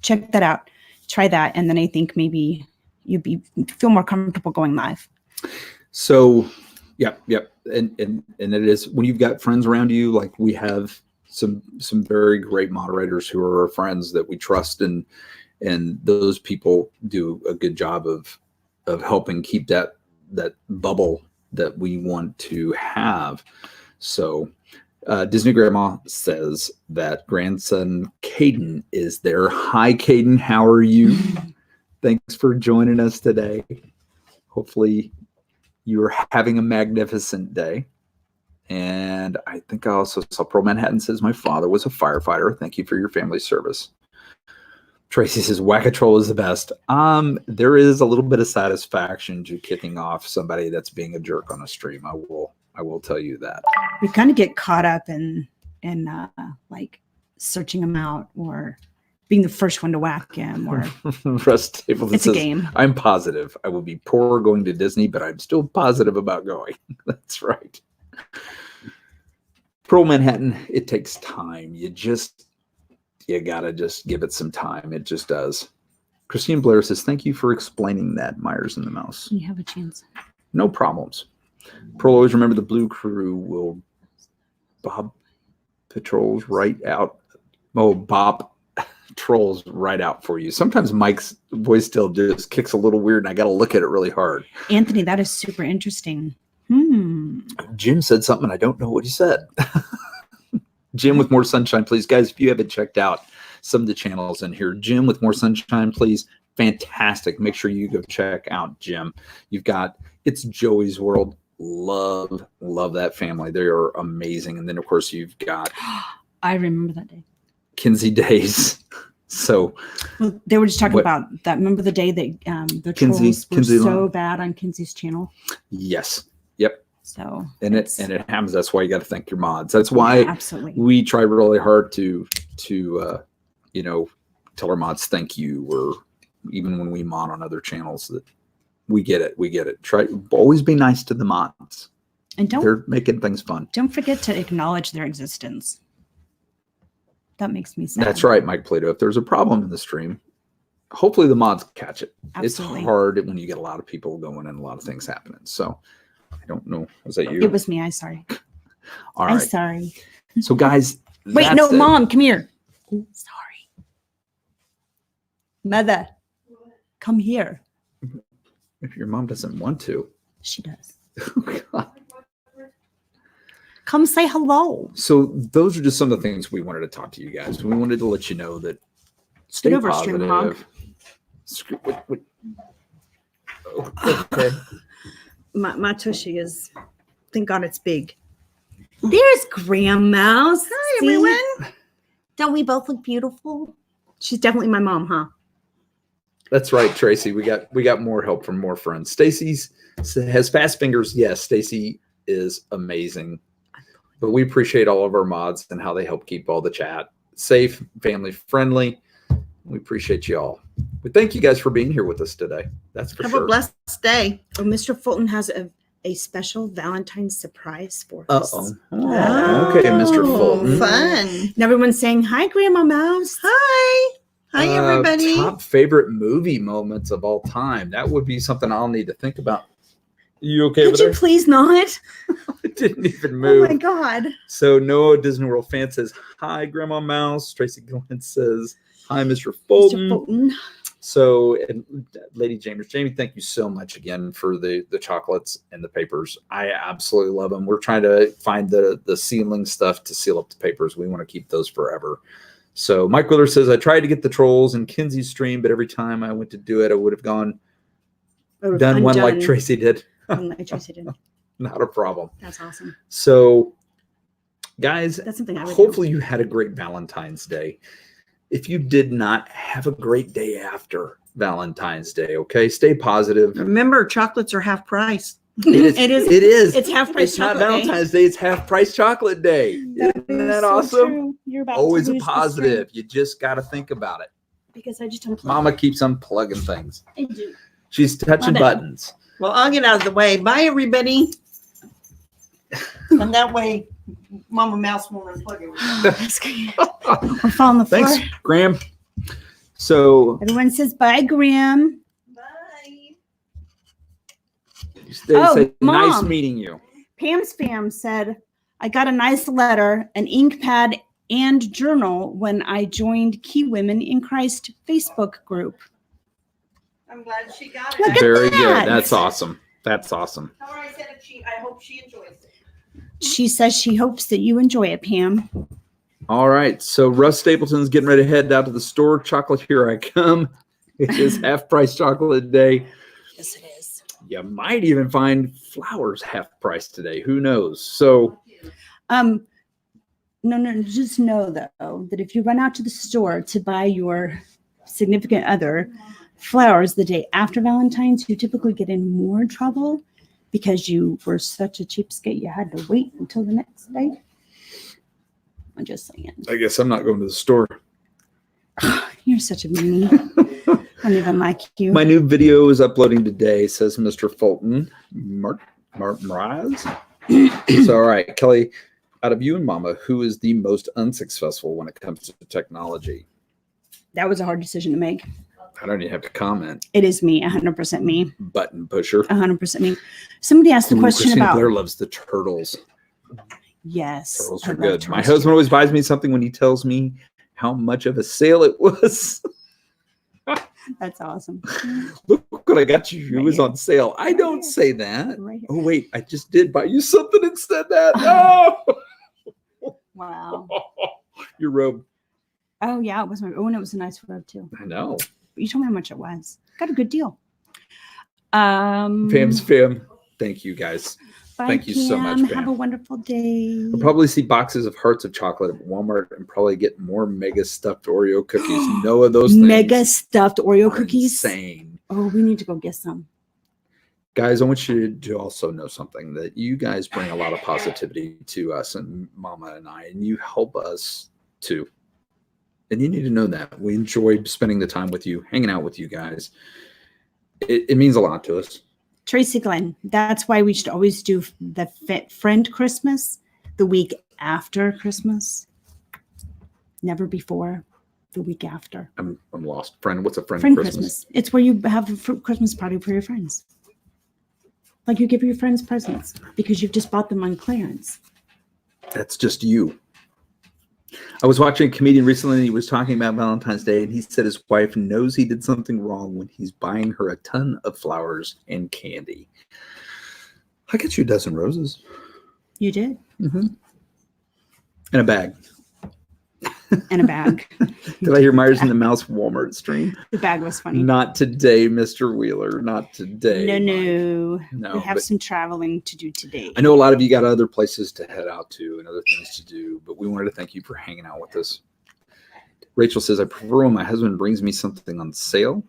[SPEAKER 2] check that out. Try that, and then I think maybe you'd feel more comfortable going live.
[SPEAKER 1] So, yep. And it is when you've got friends around you, like we have some very great moderators who are our friends that we trust, and those people do a good job of helping keep that bubble that we want to have. So Disney Grandma says that grandson Caden is there. Hi, Caden. How are you? Thanks for joining us today. Hopefully you're having a magnificent day. And I think I also saw Pearl Manhattan says, my father was a firefighter. Thank you for your family service. Tracy says, Whack-A-Troll is the best. There is a little bit of satisfaction to kicking off somebody that's being a jerk on a stream. I will tell you that.
[SPEAKER 2] We kind of get caught up in like searching them out or being the first one to whack him. Or
[SPEAKER 1] Rust Table
[SPEAKER 2] it's
[SPEAKER 1] says,
[SPEAKER 2] a game.
[SPEAKER 1] I'm positive. I will be poor going to Disney, but I'm still positive about going. That's right. Pearl Manhattan, it takes time. You gotta just give it some time. It just does. Christine Blair says, thank you for explaining that, Meyers and the Mouse.
[SPEAKER 2] You have a chance.
[SPEAKER 1] No problems. Pearl, always remember the blue crew will bob patrols right out. Oh, Bob trolls right out for you. Sometimes Mike's voice still just kicks a little weird, and I got to look at it really hard.
[SPEAKER 2] Anthony, that is super interesting.
[SPEAKER 1] Jim said something. I don't know what he said. Jim with More Sunshine, please. Guys, if you haven't checked out some of the channels in here, Jim with More Sunshine, please. Fantastic. Make sure you go check out Jim. You've got It's Joey's World. Love that family. They are amazing. And then, of course, you've got
[SPEAKER 2] I remember that day.
[SPEAKER 1] Kinsey Days. So
[SPEAKER 2] they were just talking about that. Remember the day that the trolls were so bad on Kinsey's channel?
[SPEAKER 1] Yes. Yep.
[SPEAKER 2] So
[SPEAKER 1] and it happens. That's why you got to thank your mods. That's why
[SPEAKER 2] absolutely
[SPEAKER 1] we try really hard to tell our mods thank you, or even when we mod on other channels, that we get it. Try always be nice to the mods, and they're making things fun.
[SPEAKER 2] Don't forget to acknowledge their existence. That makes me sad.
[SPEAKER 1] That's right, Mike Plato. If there's a problem in the stream, hopefully the mods catch it.
[SPEAKER 2] Absolutely.
[SPEAKER 1] It's hard when you get a lot of people going and a lot of things happening. So I don't know. Was that you?
[SPEAKER 2] It was me. I'm sorry.
[SPEAKER 1] All right.
[SPEAKER 2] I'm sorry.
[SPEAKER 1] So guys,
[SPEAKER 2] wait, no, Mom, come here. Oh, sorry. Mother, come here.
[SPEAKER 1] If your mom doesn't want to.
[SPEAKER 2] She does.
[SPEAKER 1] Oh, God.
[SPEAKER 2] Come say hello.
[SPEAKER 1] So those are just some of the things we wanted to talk to you guys. We wanted to let you know that stay
[SPEAKER 2] Get over, Stream Hog.
[SPEAKER 1] positive. Oh, okay.
[SPEAKER 2] My tushy is, thank God it's big. There's Graham Mouse.
[SPEAKER 4] Hi,
[SPEAKER 2] See?
[SPEAKER 4] everyone.
[SPEAKER 2] Don't we both look beautiful? She's definitely my mom, huh?
[SPEAKER 1] That's right, Tracy. We got more help from more friends. Stacy's has fast fingers. Yes, Stacy is amazing. But we appreciate all of our mods and how they help keep all the chat safe, family friendly. We appreciate you all. We thank you guys for being here with us today. That's for
[SPEAKER 4] Have
[SPEAKER 1] sure.
[SPEAKER 4] a blessed day.
[SPEAKER 2] Oh, Mr. Fulton has a special Valentine's surprise for us.
[SPEAKER 1] Uh-oh. Oh, okay, Mr. Fulton.
[SPEAKER 4] Fun.
[SPEAKER 2] And everyone's saying, hi, Grandma Mouse.
[SPEAKER 4] Hi. Hi, everybody.
[SPEAKER 1] Top favorite movie moments of all time. That would be something I'll need to think about. You okay
[SPEAKER 2] Could
[SPEAKER 1] over
[SPEAKER 2] you
[SPEAKER 1] there?
[SPEAKER 2] please not?
[SPEAKER 1] It didn't even
[SPEAKER 2] Oh
[SPEAKER 1] move.
[SPEAKER 2] my God.
[SPEAKER 1] So Noah Disney World fan says, hi, Grandma Mouse. Tracy Glenn says, hi, Mr. Fulton.
[SPEAKER 2] Mr. Fulton.
[SPEAKER 1] So, and Lady Jamie, thank you so much again for the chocolates and the papers. I absolutely love them. We're trying to find the sealing stuff to seal up the papers. We want to keep those forever. So Mike Willer says, I tried to get the trolls in Kinsey's stream, but every time I went to do it, I would have done one like Tracy did.
[SPEAKER 2] Like Tracy did.
[SPEAKER 1] Not a problem.
[SPEAKER 2] That's awesome.
[SPEAKER 1] So, guys,
[SPEAKER 2] That's something I would
[SPEAKER 1] hopefully you had a great Valentine's Day. If you did not, have a great day after Valentine's Day, okay? Stay positive.
[SPEAKER 4] Remember, chocolates are half price.
[SPEAKER 1] It is.
[SPEAKER 2] It is.
[SPEAKER 1] It is.
[SPEAKER 2] It's half price
[SPEAKER 1] It's not
[SPEAKER 2] chocolate day.
[SPEAKER 1] Valentine's Day. It's half price chocolate day. Isn't that
[SPEAKER 2] so
[SPEAKER 1] awesome?
[SPEAKER 2] true. You're about
[SPEAKER 1] Always
[SPEAKER 2] to
[SPEAKER 1] a
[SPEAKER 2] lose the
[SPEAKER 1] positive.
[SPEAKER 2] string
[SPEAKER 1] You just got to think about it.
[SPEAKER 2] because I just unplugged.
[SPEAKER 1] Mama keeps unplugging things.
[SPEAKER 2] I do.
[SPEAKER 1] She's touching
[SPEAKER 2] My bad.
[SPEAKER 1] buttons.
[SPEAKER 4] Well, I'll get out of the way. Bye, everybody. And that way, Mama Mouse won't unplug it.
[SPEAKER 2] That's good. We'll fall on the floor.
[SPEAKER 1] Thanks, Graham. So
[SPEAKER 2] Everyone says bye, Graham.
[SPEAKER 4] Bye.
[SPEAKER 1] they
[SPEAKER 2] Oh,
[SPEAKER 1] say, nice
[SPEAKER 2] Mom.
[SPEAKER 1] meeting you.
[SPEAKER 2] Pam's fam said, I got a nice letter, an ink pad, and journal when I joined Key Women in Christ Facebook group.
[SPEAKER 4] I'm glad she got
[SPEAKER 2] Look
[SPEAKER 4] it.
[SPEAKER 2] at
[SPEAKER 1] Very
[SPEAKER 2] that.
[SPEAKER 1] good. That's awesome. That's awesome.
[SPEAKER 4] Tell her I said I hope she enjoys it.
[SPEAKER 2] She says she hopes that you enjoy it, Pam.
[SPEAKER 1] All right. So Russ Stapleton's getting ready to head down to the store. Chocolate, here I come. It is half price chocolate day.
[SPEAKER 2] Yes, it is.
[SPEAKER 1] You might even find flowers half price today. Who knows? So
[SPEAKER 2] No, just know though that if you run out to the store to buy your significant other flowers the day after Valentine's, you typically get in more trouble because you were such a cheapskate. You had to wait until the next day. I'm just saying.
[SPEAKER 1] I guess I'm not going to the store.
[SPEAKER 2] You're such a meanie. I don't even like you.
[SPEAKER 1] My new video is uploading today, says Mr. Fulton. Martin Raz. So, all right, Kelly, out of you and Mama, who is the most unsuccessful when it comes to technology?
[SPEAKER 2] That was a hard decision to make.
[SPEAKER 1] I don't even have to comment.
[SPEAKER 2] It is me, 100% me,
[SPEAKER 1] Button pusher.
[SPEAKER 2] 100% me. Somebody asked a question
[SPEAKER 1] Christina
[SPEAKER 2] about.
[SPEAKER 1] Blair loves the turtles.
[SPEAKER 2] Yes.
[SPEAKER 1] Turtles
[SPEAKER 2] I
[SPEAKER 1] are
[SPEAKER 2] love
[SPEAKER 1] good. My
[SPEAKER 2] turtles
[SPEAKER 1] husband
[SPEAKER 2] too.
[SPEAKER 1] always buys me something when he tells me how much of a sale it was.
[SPEAKER 2] That's awesome.
[SPEAKER 1] Look what I got you. It
[SPEAKER 2] Right
[SPEAKER 1] was
[SPEAKER 2] here.
[SPEAKER 1] on sale. I
[SPEAKER 2] Right
[SPEAKER 1] don't
[SPEAKER 2] here.
[SPEAKER 1] say that.
[SPEAKER 2] Right here.
[SPEAKER 1] Oh, wait. I just did buy you something instead of that. No.
[SPEAKER 2] Wow.
[SPEAKER 1] Your robe.
[SPEAKER 2] Oh, yeah. It was my. Oh, and it was a nice robe too.
[SPEAKER 1] I know.
[SPEAKER 2] You told me how much it was. Got a good deal. Fam.
[SPEAKER 1] Fam. Thank you, guys.
[SPEAKER 2] Bye,
[SPEAKER 1] thank you so much,
[SPEAKER 2] Pam.
[SPEAKER 1] Pam.
[SPEAKER 2] Have a wonderful day.
[SPEAKER 1] I'll probably see boxes of hearts of chocolate at Walmart and probably get more mega stuffed Oreo cookies. No of those things.
[SPEAKER 2] Mega stuffed Oreo
[SPEAKER 1] are
[SPEAKER 2] cookies.
[SPEAKER 1] Insane.
[SPEAKER 2] Oh, we need to go get some.
[SPEAKER 1] Guys, I want you to also know something, that you guys bring a lot of positivity to us and Mama and I, and you help us too. And you need to know that. We enjoy spending the time with you, hanging out with you guys. It means a lot to us.
[SPEAKER 2] Tracy Glenn, that's why we should always do the friend Christmas the week after Christmas. Never before, the week after.
[SPEAKER 1] I'm lost. Friend, what's a friend,
[SPEAKER 2] Friend
[SPEAKER 1] Christmas?
[SPEAKER 2] Christmas. It's where you have a Christmas party for your friends. Like you give your friends presents because you've just bought them on clearance.
[SPEAKER 1] That's just you. I was watching a comedian recently, and he was talking about Valentine's Day, and he said his wife knows he did something wrong when he's buying her a ton of flowers and candy. I get you a dozen roses.
[SPEAKER 2] You did.
[SPEAKER 1] Mm-hmm. In a bag.
[SPEAKER 2] And a bag.
[SPEAKER 1] Did I hear Myers and the Mouse Walmart stream?
[SPEAKER 2] The bag was funny.
[SPEAKER 1] Not today, Mr. Wheeler. Not today.
[SPEAKER 2] No.
[SPEAKER 1] No,
[SPEAKER 2] We have
[SPEAKER 1] but
[SPEAKER 2] some traveling to do today.
[SPEAKER 1] I know a lot of you got other places to head out to and other things to do, but we wanted to thank you for hanging out with us. Rachel says, I prefer when my husband brings me something on sale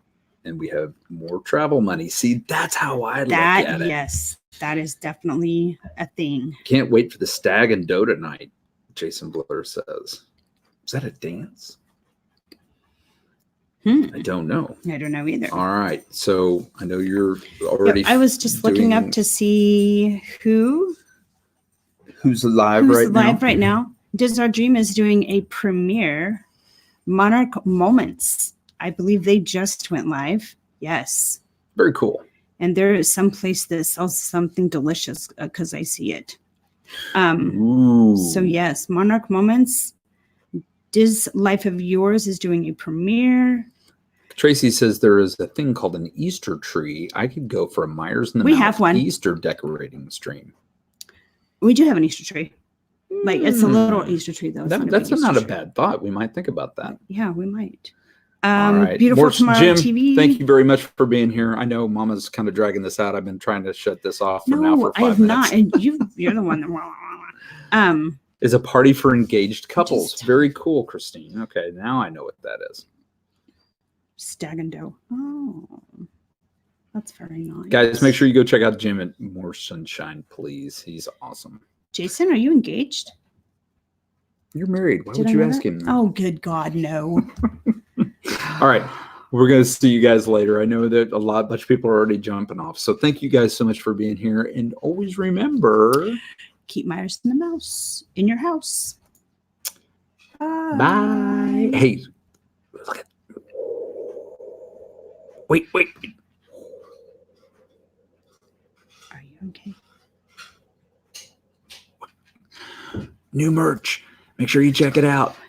[SPEAKER 1] and we have more travel money. See, that's how I look at it.
[SPEAKER 2] Yes, that is definitely a thing.
[SPEAKER 1] Can't wait for the stag and doe tonight, Jason Blair says. Is that a dance? I don't know.
[SPEAKER 2] I don't know either.
[SPEAKER 1] All right. So I know you're already.
[SPEAKER 2] Yep, I was just looking up to see who's
[SPEAKER 1] live
[SPEAKER 2] right now. Diz Our Dream is doing a premiere. Monarch Moments. I believe they just went live. Yes.
[SPEAKER 1] Very cool.
[SPEAKER 2] And there is some place that sells something delicious because I see it. So yes, Monarch Moments. Diz Life of Yours is doing a premiere.
[SPEAKER 1] Tracy says there is a thing called an Easter tree. I could go for a Myers and the
[SPEAKER 2] We
[SPEAKER 1] Mouse
[SPEAKER 2] have one.
[SPEAKER 1] Easter decorating stream.
[SPEAKER 2] We do have an Easter tree. Like it's a little Easter tree though.
[SPEAKER 1] That's not a bad thought. We might think about that.
[SPEAKER 2] Yeah, we might.
[SPEAKER 1] All right.
[SPEAKER 2] Beautiful Tomorrow
[SPEAKER 1] Jim,
[SPEAKER 2] TV.
[SPEAKER 1] thank you very much for being here. I know Mama's kind of dragging this out. I've been trying to shut this off for now for 5 minutes.
[SPEAKER 2] I have not. And you're the one that.
[SPEAKER 1] Is a party for engaged couples. Very cool, Christine. Okay, now I know what that is.
[SPEAKER 2] Stag and doe. Oh, that's very nice.
[SPEAKER 1] Guys, make sure you go check out Jim at More Sunshine, please. He's awesome.
[SPEAKER 2] Jason, are you engaged?
[SPEAKER 1] You're married. Why would you ask him?
[SPEAKER 2] Oh, good God, no.
[SPEAKER 1] All right. We're going to see you guys later. I know that bunch of people are already jumping off. So thank you guys so much for being here. And always remember,
[SPEAKER 2] keep Myers and the Mouse in your house. Bye.
[SPEAKER 1] Bye. Hey, look at. Wait.
[SPEAKER 2] Are you okay?
[SPEAKER 1] New merch. Make sure you check it out.